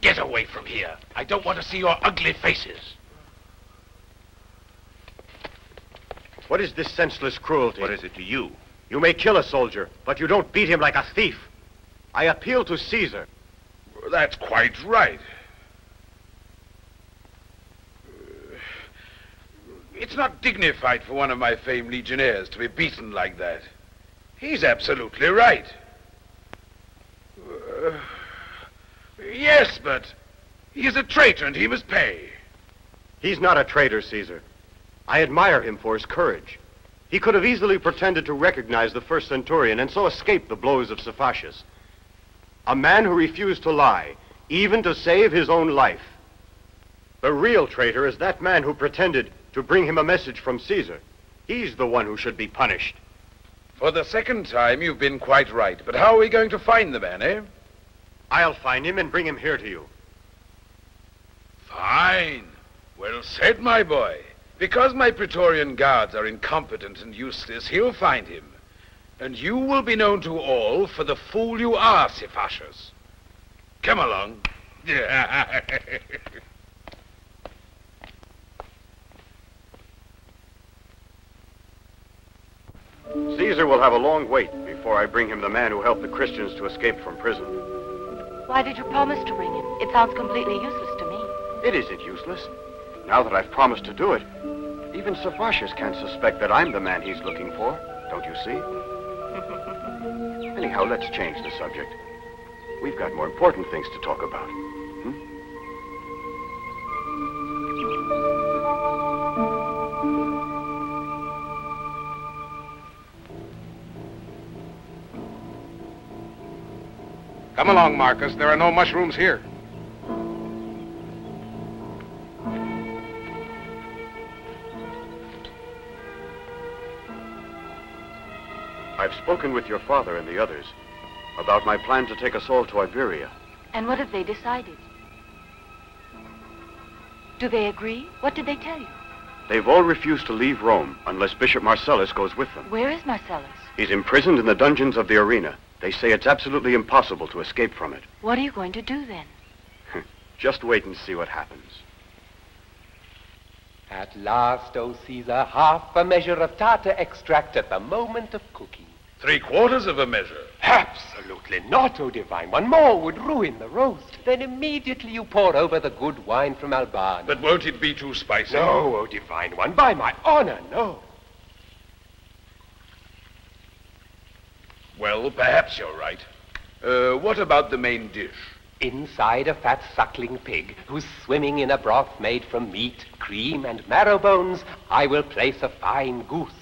C: Get away from here. I don't want to see your ugly faces.
F: What is this senseless cruelty?
O: What is it to you?
F: You may kill a soldier, but you don't beat him like a thief. I appeal to Caesar.
C: That's quite right. It's not dignified for one of my famed legionnaires to be beaten like that. He's absolutely right. Yes, but he is a traitor and he must pay.
F: He's not a traitor, Caesar. I admire him for his courage. He could have easily pretended to recognize the first centurion and so escape the blows of Cephacius. A man who refused to lie, even to save his own life. The real traitor is that man who pretended to bring him a message from Caesar. He's the one who should be punished.
C: For the second time, you've been quite right. But how are we going to find the man, eh?
F: I'll find him and bring him here to you.
C: Fine. Well said, my boy. Because my Praetorian guards are incompetent and useless, he'll find him. And you will be known to all for the fool you are, Cephacius. Come along.
F: Caesar will have a long wait before I bring him the man who helped the Christians to escape from prison.
I: Why did you promise to bring him? It sounds completely useless to me.
F: It isn't useless. Now that I've promised to do it, even Cephacius can't suspect that I'm the man he's looking for. Don't you see? Anyhow, let's change the subject. We've got more important things to talk about.
M: Come along, Marcus. There are no mushrooms here.
F: I've spoken with your father and the others about my plan to take us all to Iberia.
I: And what have they decided? Do they agree? What did they tell you?
F: They've all refused to leave Rome unless Bishop Marcellus goes with them.
I: Where is Marcellus?
F: He's imprisoned in the dungeons of the arena. They say it's absolutely impossible to escape from it.
I: What are you going to do then?
F: Just wait and see what happens.
Q: At last, O Caesar, half a measure of tartar extract at the moment of cooking.
C: 3/4 of a measure.
Q: Absolutely not, O divine one. More would ruin the roast. Then immediately you pour over the good wine from Albania.
C: But won't it be too spicy?
Q: No, O divine one, by my honor, no.
C: Well, perhaps you're right. What about the main dish?
Q: Inside a fat suckling pig who's swimming in a broth made from meat, cream, and marrow bones, I will place a fine goose.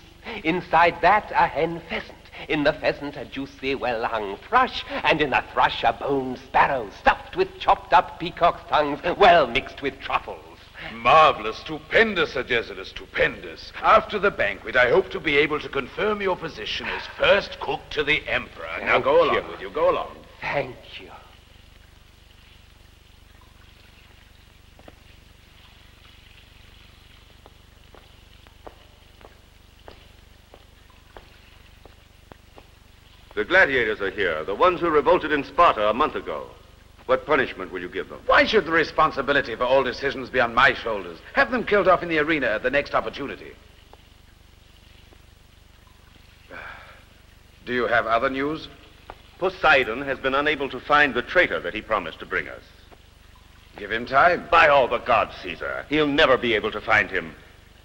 Q: Inside that, a hen pheasant. In the pheasant, a juicy, well-hung thrush, and in the thrush, a boned sparrow stuffed with chopped-up peacock's tongues, well mixed with truffles.
C: Marvelous, stupendous, Sir Jezidus, stupendous. After the banquet, I hope to be able to confirm your position as first cook to the Emperor. Now go along with you, go along.
Q: Thank you.
D: The gladiators are here, the ones who revolted in Sparta a month ago. What punishment will you give them?
C: Why should the responsibility for all decisions be on my shoulders? Have them killed off in the arena at the next opportunity. Do you have other news?
D: Poseidon has been unable to find the traitor that he promised to bring us.
C: Give him time.
D: By all the gods, Caesar, he'll never be able to find him.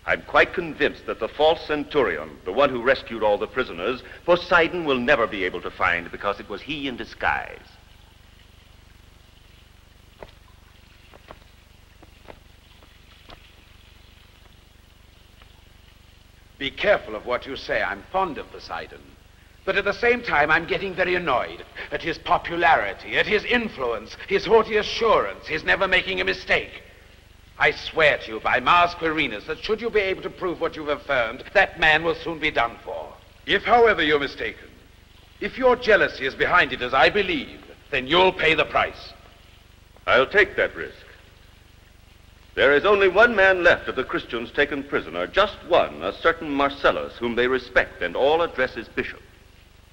D: I'm quite convinced that the false centurion, the one who rescued all the prisoners, Poseidon will never be able to find because it was he in disguise.
C: Be careful of what you say. I'm fond of Poseidon. But at the same time, I'm getting very annoyed at his popularity, at his influence, his haughty assurance, his never making a mistake. I swear to you by Mars Quirinus that should you be able to prove what you've affirmed, that man will soon be done for. If, however, you're mistaken, if your jealousy is behind it as I believe, then you'll pay the price.
D: I'll take that risk. There is only one man left of the Christians taken prisoner, just one, a certain Marcellus, whom they respect and all address as bishop.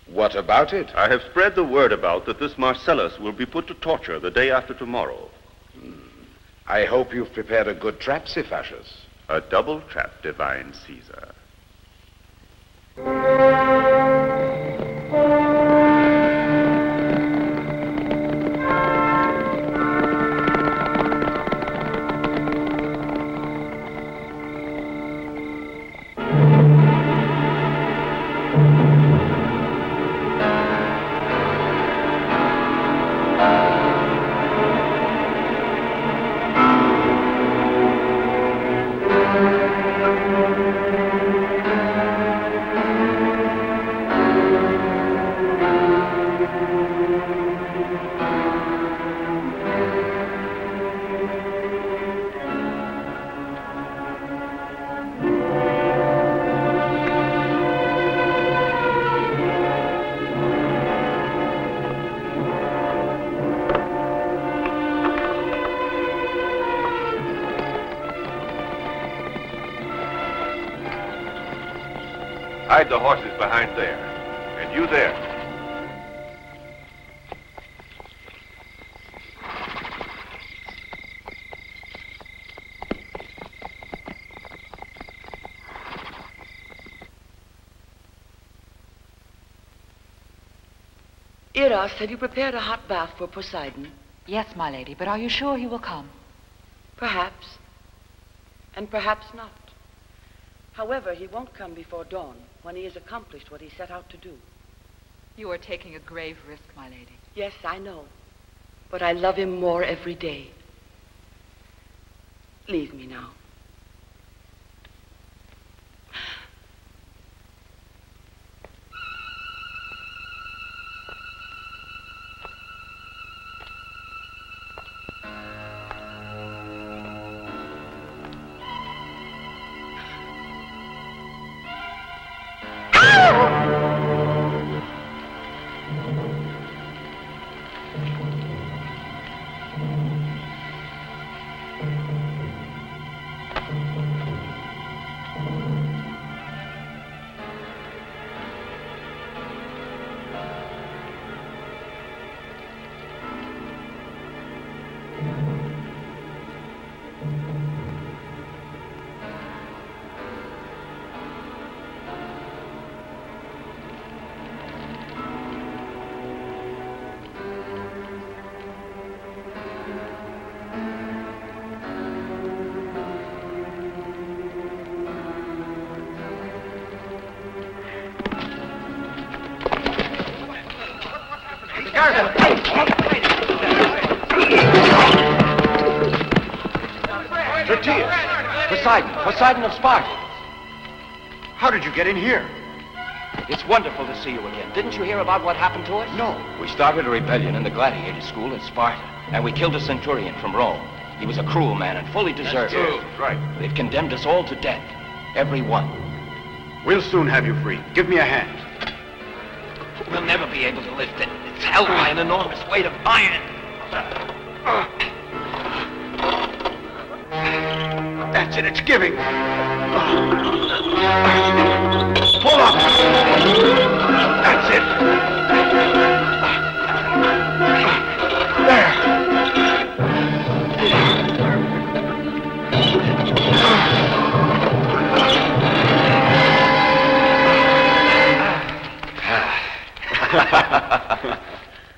C: What about it?
D: I have spread the word about that this Marcellus will be put to torture the day after tomorrow.
C: I hope you've prepared a good trap, Cephacius.
D: A double trap, divine Caesar. guard the horses behind there. And you there.
E: Eros, have you prepared a hot bath for Poseidon?
J: Yes, my lady, but are you sure he will come?
E: Perhaps. And perhaps not. However, he won't come before dawn, when he has accomplished what he set out to do.
J: You are taking a grave risk, my lady.
E: Yes, I know. But I love him more every day. Leave me now.
R: Poseidon of Sparta.
F: How did you get in here?
R: It's wonderful to see you again. Didn't you hear about what happened to us?
F: No.
G: We started a rebellion in the gladiator school in Sparta, and we killed a centurion from Rome. He was a cruel man and fully deserved it.
D: True. Right.
G: They've condemned us all to death. Every one.
F: We'll soon have you free. Give me a hand.
R: We'll never be able to lift it. It's held by an enormous weight of iron.
F: That's it, it's giving. Pull up. That's it. There.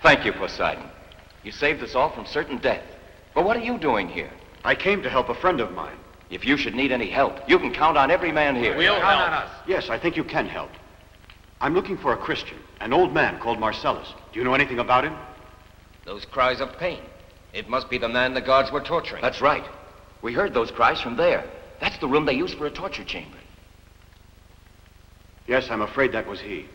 G: Thank you, Poseidon. You saved us all from certain death. But what are you doing here?
F: I came to help a friend of mine.
G: If you should need any help, you can count on every man here.
C: We'll count on us.
F: Yes, I think you can help. I'm looking for a Christian, an old man called Marcellus. Do you know anything about him?
O: Those cries of pain. It must be the man the guards were torturing.
G: That's right. We heard those cries from there. That's the room they used for a torture chamber.
F: Yes, I'm afraid that was he.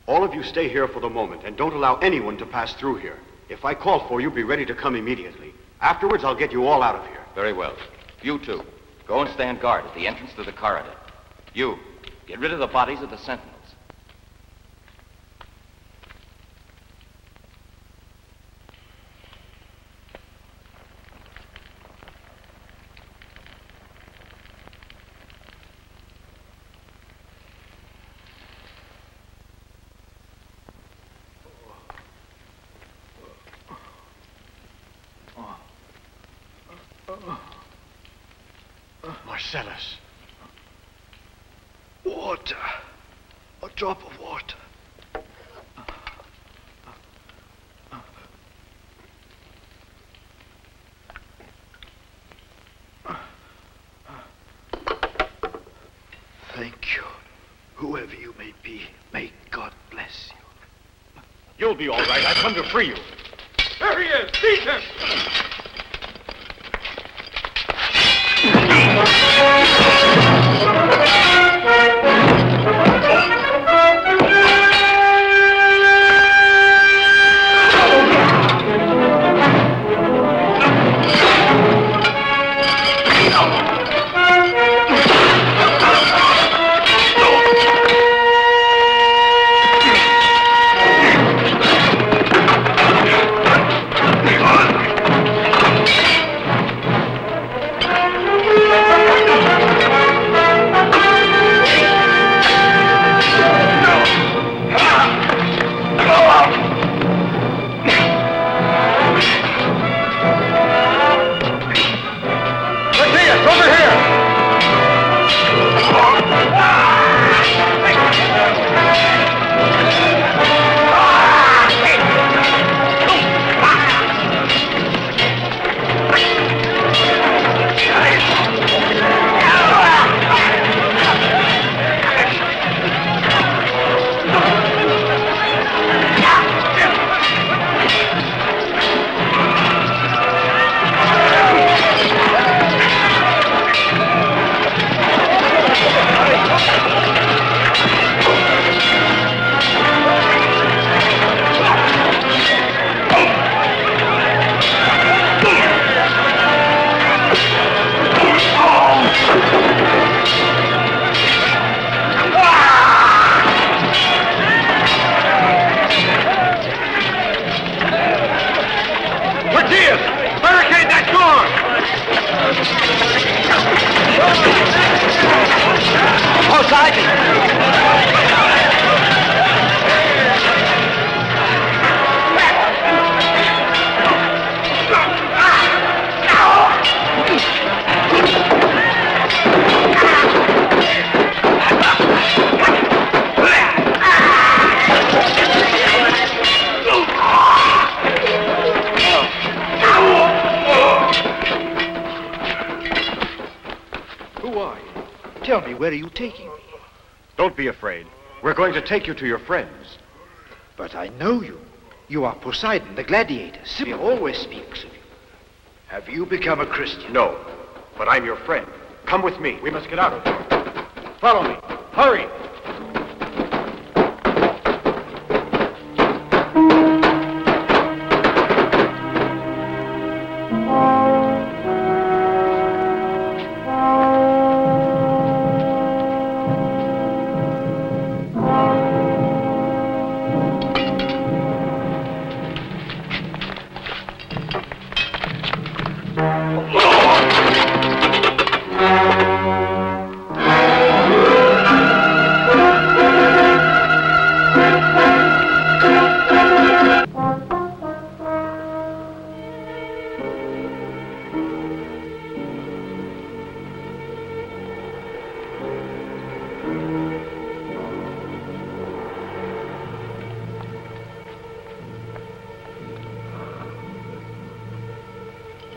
F: All of you stay here for the moment and don't allow anyone to pass through here. If I call for you, be ready to come immediately. Afterwards, I'll get you all out of here.
G: Very well. You two, go and stand guard at the entrance to the corridor. You, get rid of the bodies of the sentinels.
F: Marcellus.
S: Water. A drop of water. Thank you. Whoever you may be, may God bless you.
F: You'll be all right. I've come to free you.
C: There he is! Seize him!
N: where are you taking me?
F: Don't be afraid. We're going to take you to your friends.
N: But I know you. You are Poseidon, the gladiator. He always speaks of you. Have you become a Christian?
F: No, but I'm your friend. Come with me. We must get out of here. Follow me. Hurry!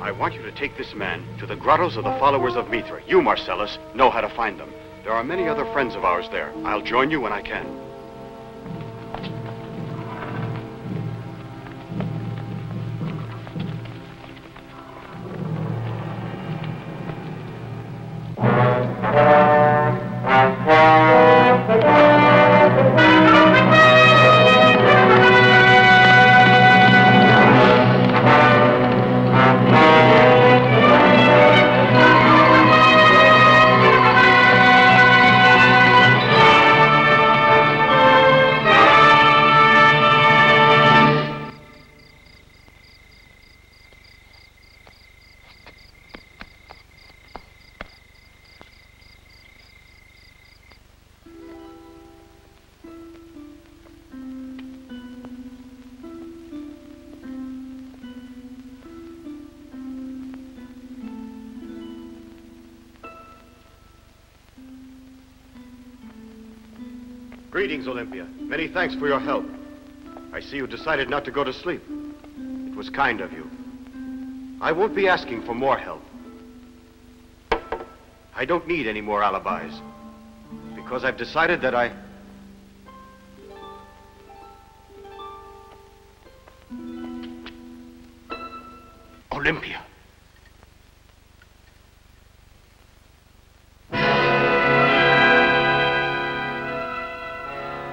F: I want you to take this man to the grottos of the followers of Mithra. You, Marcellus, know how to find them. There are many other friends of ours there. I'll join you when I can. Greetings, Olympia. Many thanks for your help. I see you decided not to go to sleep. It was kind of you. I won't be asking for more help. I don't need any more alibis. Because I've decided that Olympia.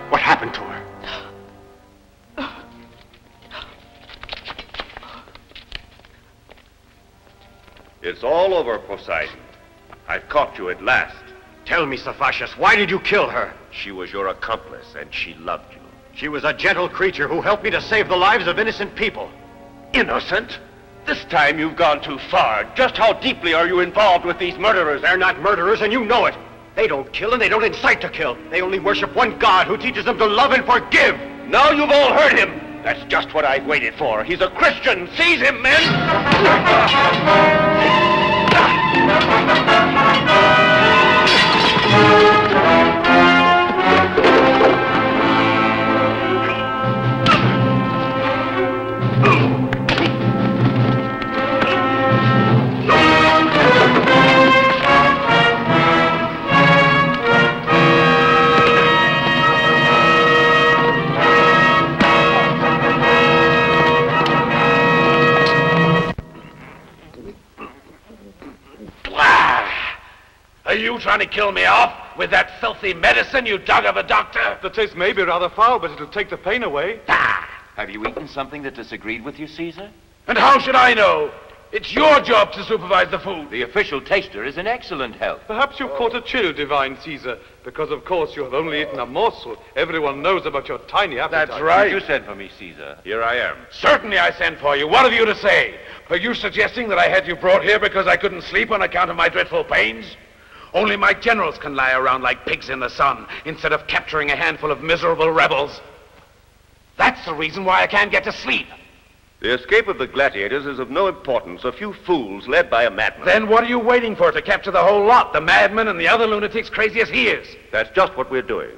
F: What happened to her?
D: It's all over, Poseidon. I've caught you at last.
F: Tell me, Cephacius, why did you kill her?
D: She was your accomplice, and she loved you.
F: She was a gentle creature who helped me to save the lives of innocent people.
D: Innocent? This time you've gone too far. Just how deeply are you involved with these murderers?
F: They're not murderers, and you know it. They don't kill, and they don't incite to kill. They only worship one God who teaches them to love and forgive.
D: Now you've all heard him. That's just what I've waited for. He's a Christian. Seize him, men!
C: Are you trying to kill me off with that filthy medicine you dug of a doctor?
M: The taste may be rather foul, but it'll take the pain away.
G: Have you eaten something that disagreed with you, Caesar?
C: And how should I know? It's your job to supervise the food.
G: The official taster is in excellent health.
M: Perhaps you've caught a chill, divine Caesar, because of course you have only eaten a morsel. Everyone knows about your tiny appetite.
C: That's right.
G: You sent for me, Caesar. Here I am.
C: Certainly I sent for you. What have you to say? Are you suggesting that I had you brought here because I couldn't sleep on account of my dreadful pains? Only my generals can lie around like pigs in the sun instead of capturing a handful of miserable rebels. That's the reason why I can't get to sleep.
D: The escape of the gladiators is of no importance. A few fools led by a madman.
C: Then what are you waiting for to capture the whole lot? The madman and the other lunatics crazy as he is.
D: That's just what we're doing.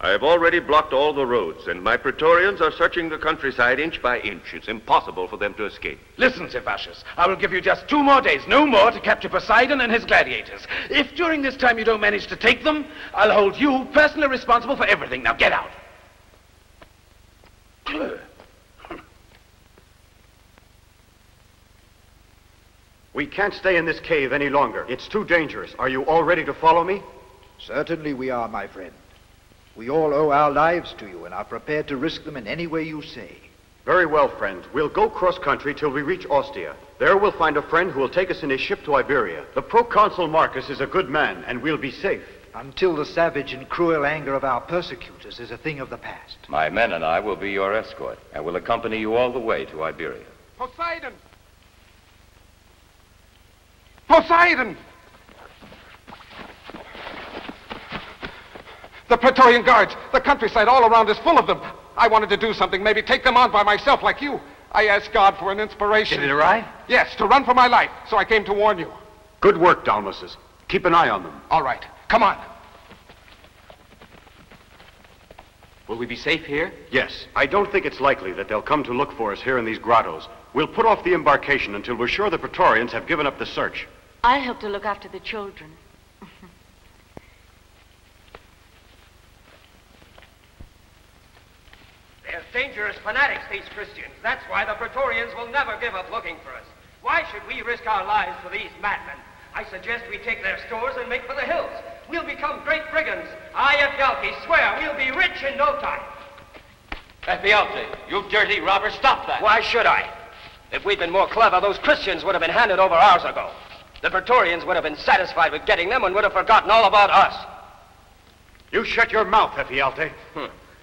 D: I have already blocked all the roads, and my Praetorians are searching the countryside inch by inch. It's impossible for them to escape.
C: Listen, Cephacius, I will give you just 2 more days, no more, to capture Poseidon and his gladiators. If during this time you don't manage to take them, I'll hold you personally responsible for everything. Now get out.
F: We can't stay in this cave any longer. It's too dangerous. Are you all ready to follow me?
N: Certainly we are, my friend. We all owe our lives to you and are prepared to risk them in any way you say.
F: Very well, friend. We'll go cross-country till we reach Ostia. There we'll find a friend who will take us in his ship to Iberia. The proconsul Marcus is a good man, and we'll be safe.
N: Until the savage and cruel anger of our persecutors is a thing of the past.
G: My men and I will be your escort, and will accompany you all the way to Iberia.
H: Poseidon! Poseidon! The Praetorian Guards, the countryside all around is full of them. I wanted to do something, maybe take them on by myself like you. I asked God for an inspiration.
F: Did it arrive?
H: Yes, to run for my life, so I came to warn you.
F: Good work, Dalmasus. Keep an eye on them.
H: All right, come on.
K: Will we be safe here?
F: Yes. I don't think it's likely that they'll come to look for us here in these grottos. We'll put off the embarkation until we're sure the Praetorians have given up the search.
I: I'll help to look after the children.
P: They're dangerous fanatics, these Christians. That's why the Praetorians will never give up looking for us. Why should we risk our lives for these madmen? I suggest we take their stores and make for the hills. We'll become great brigands. I, Ephialtes, swear we'll be rich in no time.
O: Ephialtes, you dirty robber, stop that.
P: Why should I? If we'd been more clever, those Christians would have been handed over hours ago. The Praetorians would have been satisfied with getting them and would have forgotten all about us.
F: You shut your mouth, Ephialtes.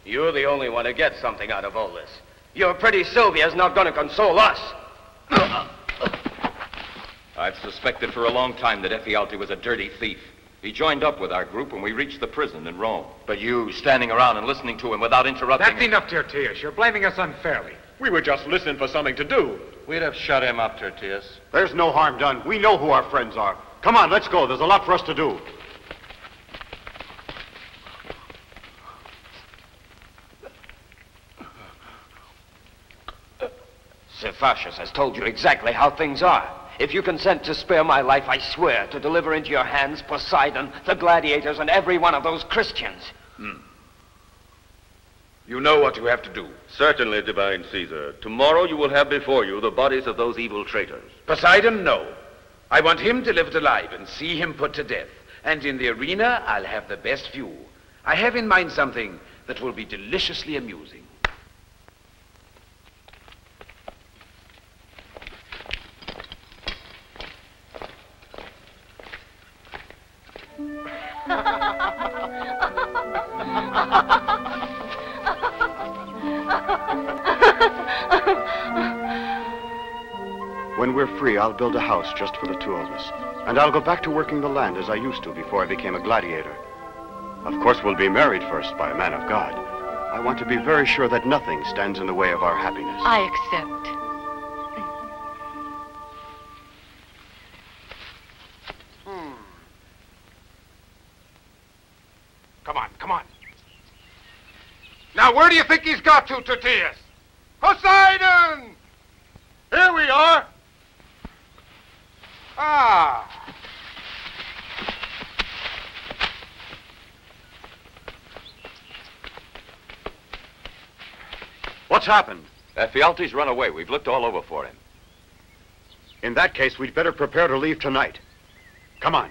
O: You're the only one who gets something out of all this. Your pretty Sylvia's not going to console us.
G: I've suspected for a long time that Ephialtes was a dirty thief. He joined up with our group when we reached the prison in Rome. But you, standing around and listening to him without interrupting...
H: That's enough, Tertius. You're blaming us unfairly.
M: We were just listening for something to do.
G: We'd have shut him up, Tertius.
F: There's no harm done. We know who our friends are. Come on, let's go. There's a lot for us to do.
P: Cephacius has told you exactly how things are. If you consent to spare my life, I swear to deliver into your hands Poseidon, the gladiators, and every one of those Christians.
C: You know what you have to do.
D: Certainly, divine Caesar. Tomorrow you will have before you the bodies of those evil traitors.
C: Poseidon, no. I want him delivered alive and see him put to death. And in the arena, I'll have the best view. I have in mind something that will be deliciously amusing.
F: When we're free, I'll build a house just for the 2 of us. And I'll go back to working the land as I used to before I became a gladiator. Of course, we'll be married first by a man of God. I want to be very sure that nothing stands in the way of our happiness.
I: I accept.
H: Come on, come on. Now, where do you think he's got to, Tertius? Poseidon! Here we are. Ah.
F: What's happened?
G: Ephialtes run away. We've looked all over for him.
F: In that case, we'd better prepare to leave tonight. Come on.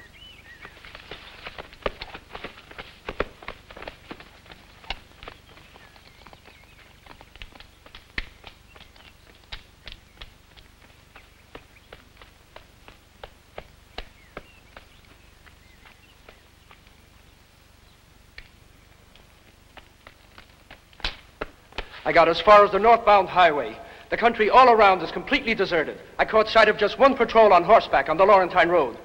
T: I got as far as the northbound highway. The country all around is completely deserted. I caught sight of just one patrol on horseback on the Laurentine Road.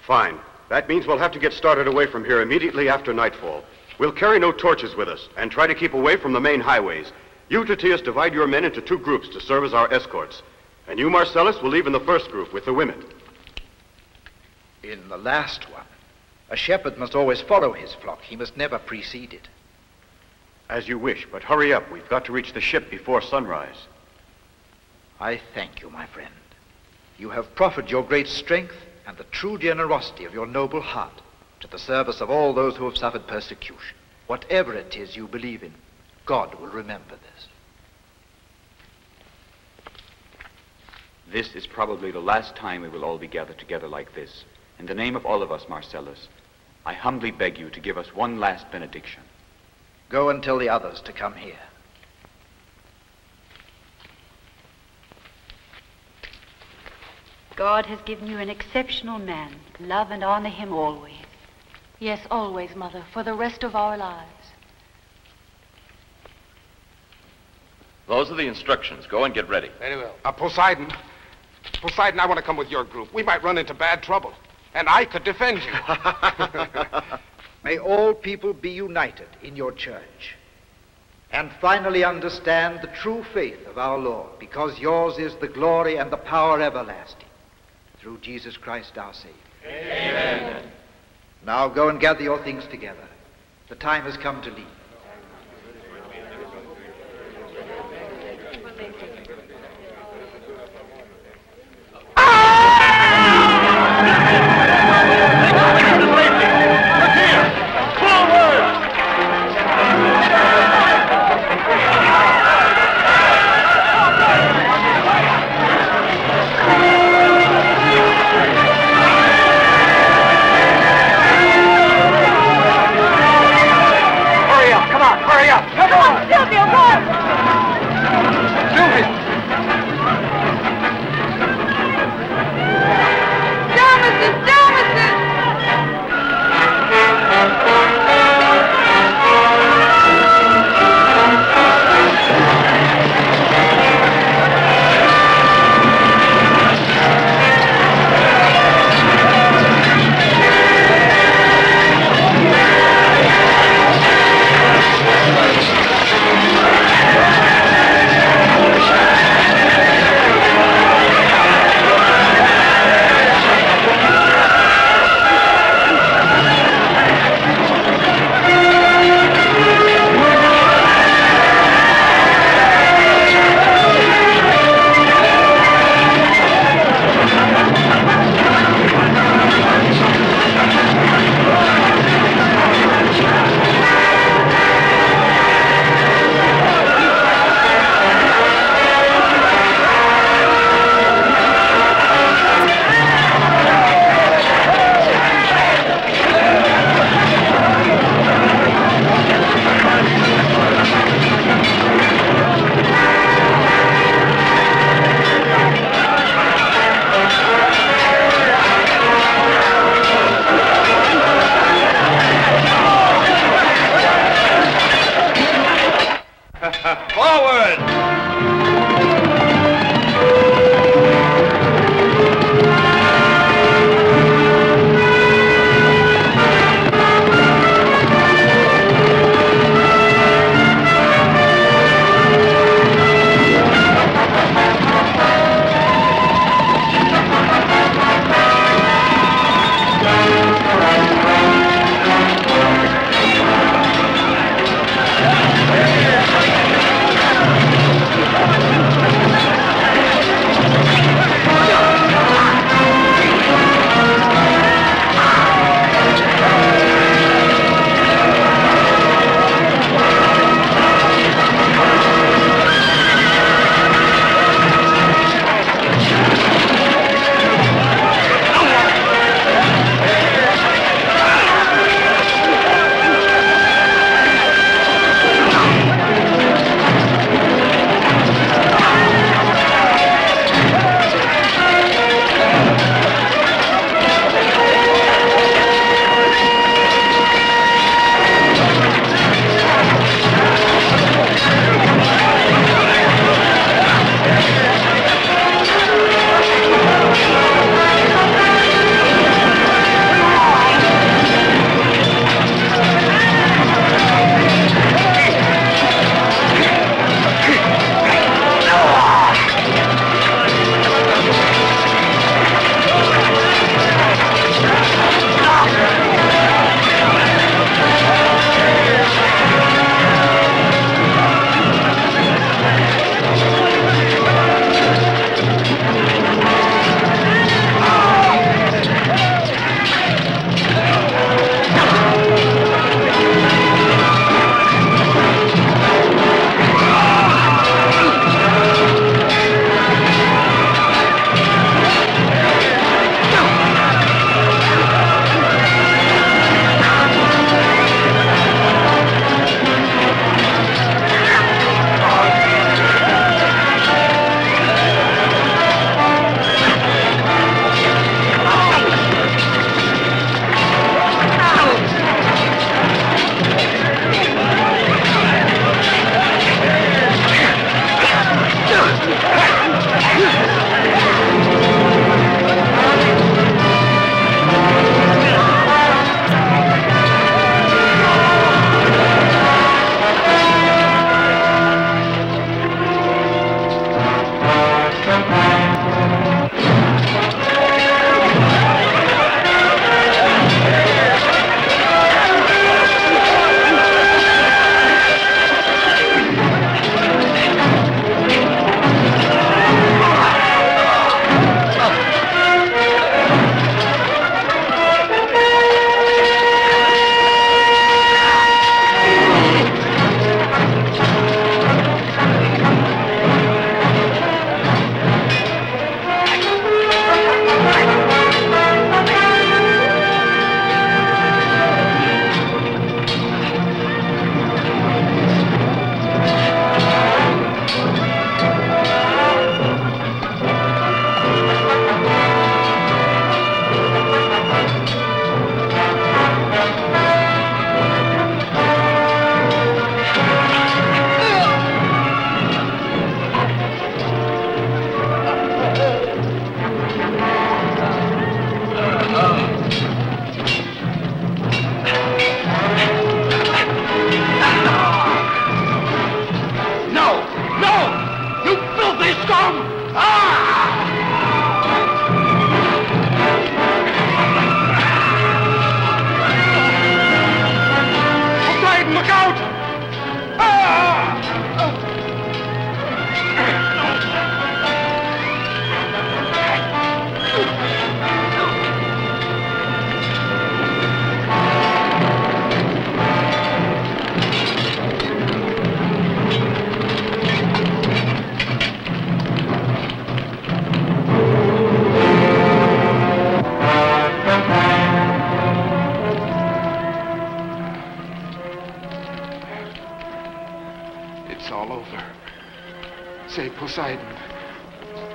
F: Fine. That means we'll have to get started away from here immediately after nightfall. We'll carry no torches with us and try to keep away from the main highways. You, Tertius, divide your men into 2 groups to serve as our escorts. And you, Marcellus, will leave in the first group with the women.
N: In the last one, a shepherd must always follow his flock. He must never precede it.
F: As you wish, but hurry up. We've got to reach the ship before sunrise.
N: I thank you, my friend. You have proffered your great strength and the true generosity of your noble heart to the service of all those who have suffered persecution. Whatever it is you believe in, God will remember this.
K: This is probably the last time we will all be gathered together like this. In the name of all of us, Marcellus, I humbly beg you to give us one last benediction.
N: Go and tell the others to come here.
L: God has given you an exceptional man. Love and honor him always.
I: Yes, always, Mother, for the rest of our lives.
G: Those are the instructions. Go and get ready.
H: Very well. Poseidon. Poseidon, I want to come with your group. We might run into bad trouble. And I could defend you.
N: May all people be united in your church and finally understand the true faith of our Lord, because yours is the glory and the power everlasting, through Jesus Christ our Savior.
G: Amen.
N: Now go and gather your things together. The time has come to leave.
T: Hurry up.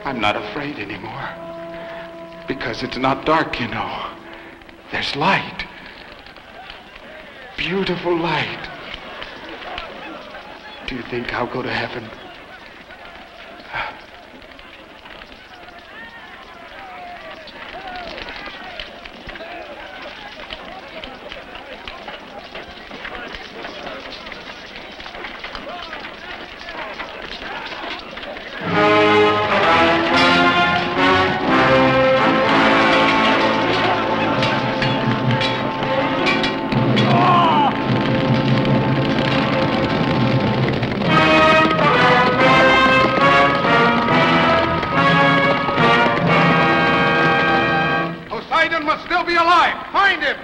U: I'm not afraid anymore. Because it's not dark, you know. There's light. Beautiful light. Do you think I'll go to heaven?
C: Poseidon must still be alive. Find him!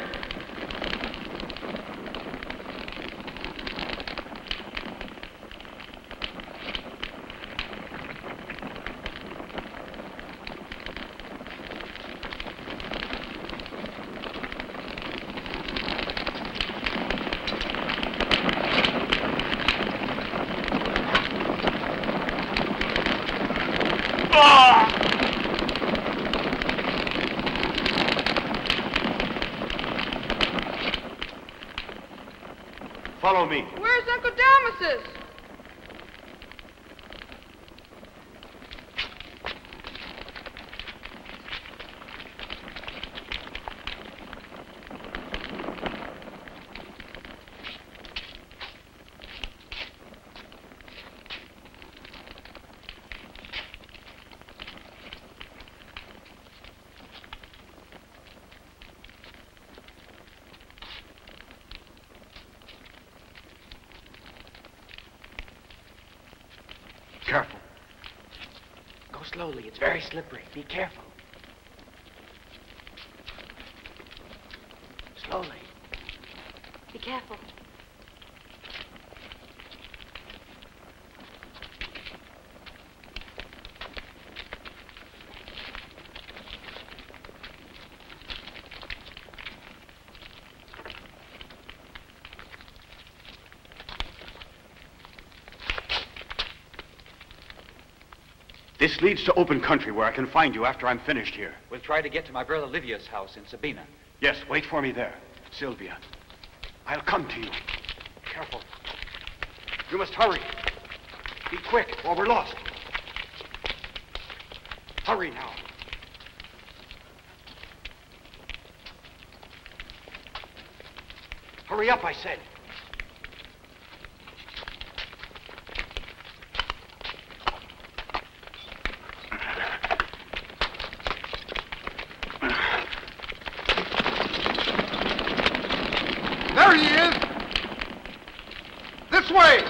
F: Follow me.
J: Where's Uncle Damasus?
F: Careful.
R: Go slowly. It's very slippery. Be careful. Slowly.
I: Be careful.
F: This leads to open country where I can find you after I'm finished here.
K: We'll try to get to my brother Livia's house in Sabina.
F: Yes, wait for me there. Sylvia, I'll come to you. Careful. You must hurry. Be quick, or we're lost. Hurry now. Hurry up, I said.
C: There he is! This way!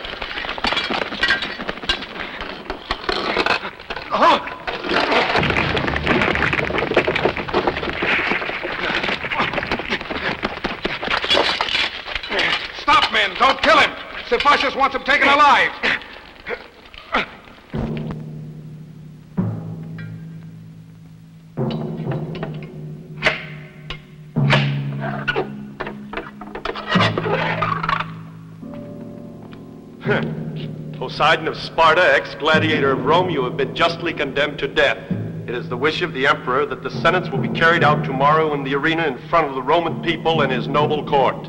C: Stop, men! Don't kill him! Cephacius wants him taken alive!
V: Poseidon of Sparta, ex-gladiator of Rome, you have been justly condemned to death. It is the wish of the emperor that the sentence will be carried out tomorrow in the arena in front of the Roman people and his noble court.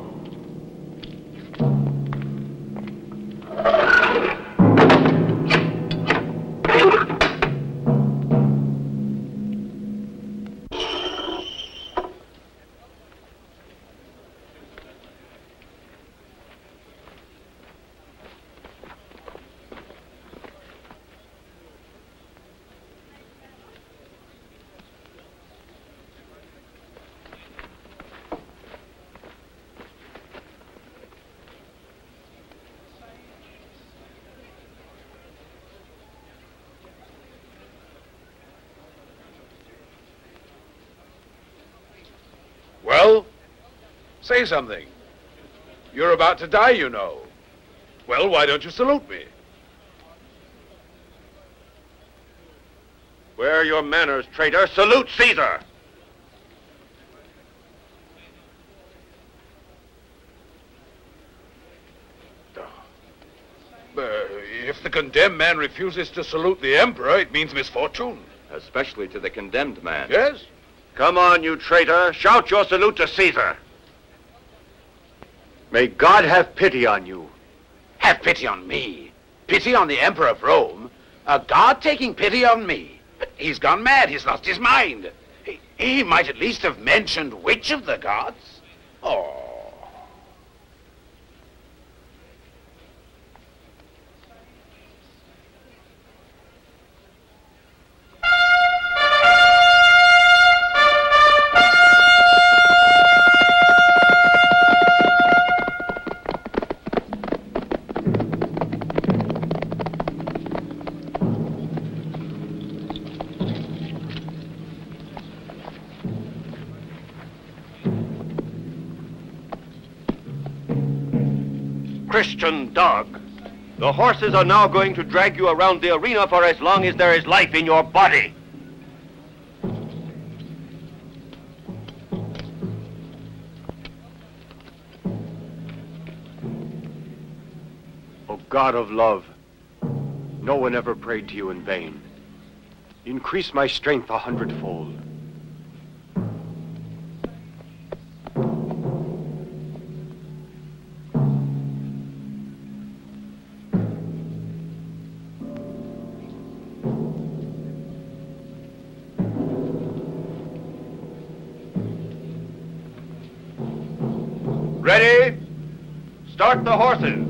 C: Well, say something. You're about to die, you know. Well, why don't you salute me?
D: Where are your manners, traitor? Salute Caesar!
C: If the condemned man refuses to salute the Emperor, it means misfortune.
G: Especially to the condemned man.
C: Yes?
D: Come on, you traitor. Shout your salute to Caesar.
F: May God have pity on you.
A: Have pity on me? Pity on the Emperor of Rome? A god taking pity on me? But he's gone mad. He's lost his mind. He might at least have mentioned which of the gods. Oh.
D: Christian dog. The horses are now going to drag you around the arena for as long as there is life in your body.
F: O God of love, no one ever prayed to you in vain. Increase my strength 100-fold.
D: Ready? Start the horses.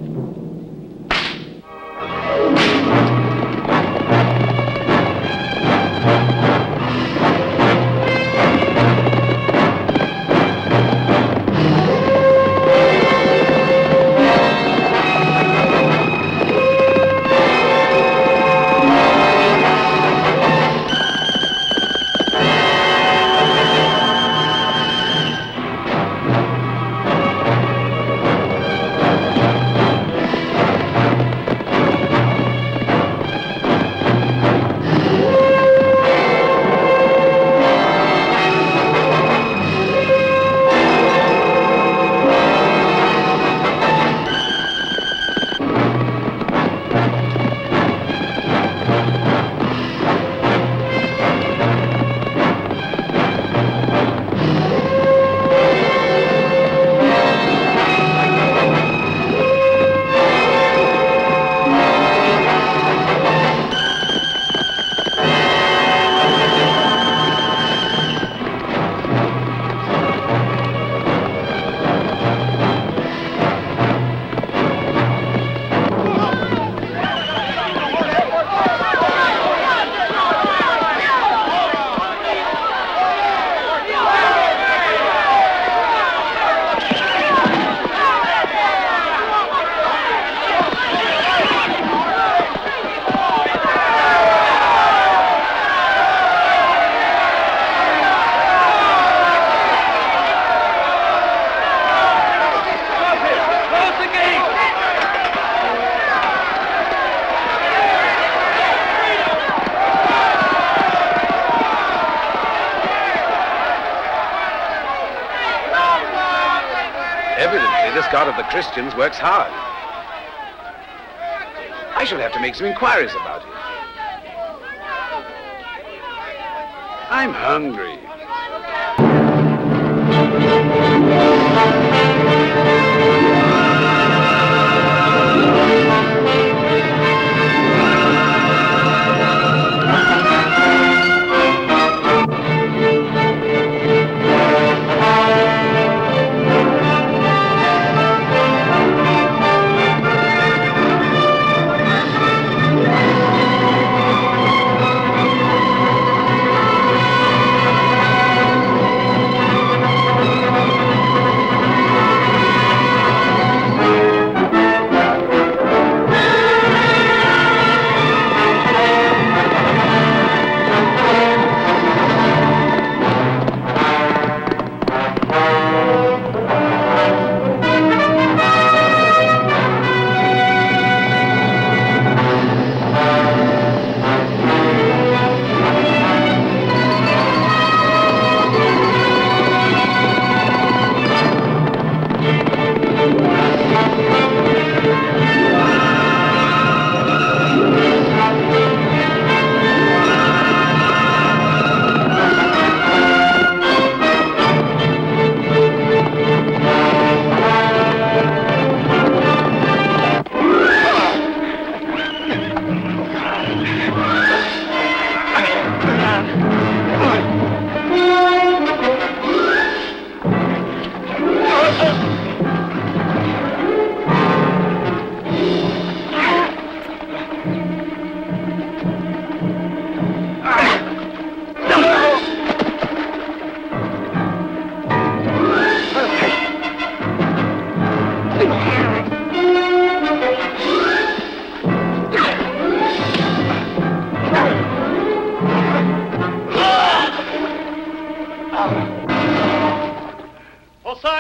A: Evidently, this god of the Christians works hard. I shall have to make some inquiries about him. I'm hungry.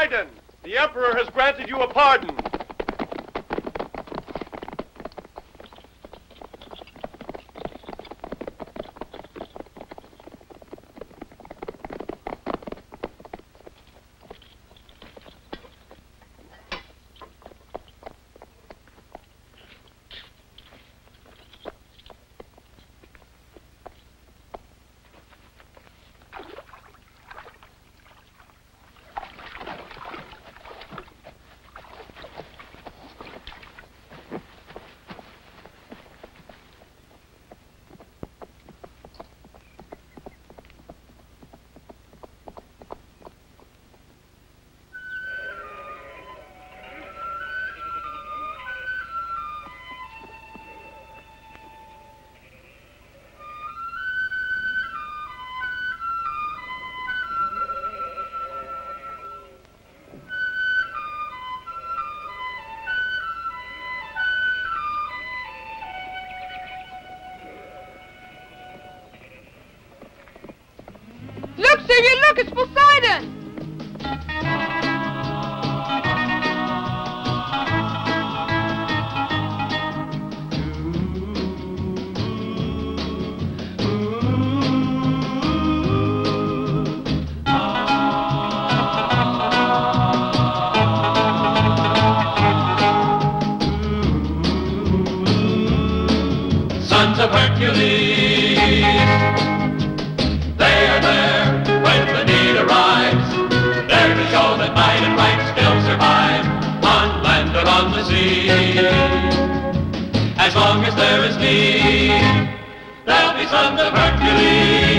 V: Poseidon, the Emperor has granted you a pardon.
J: Look, Sylvia, look, it's Poseidon!
B: Sons of Hercules, they are there when the need arrives. There to show that might and right still survive, on land or on the sea. As long as there is need, there'll be sons of Hercules.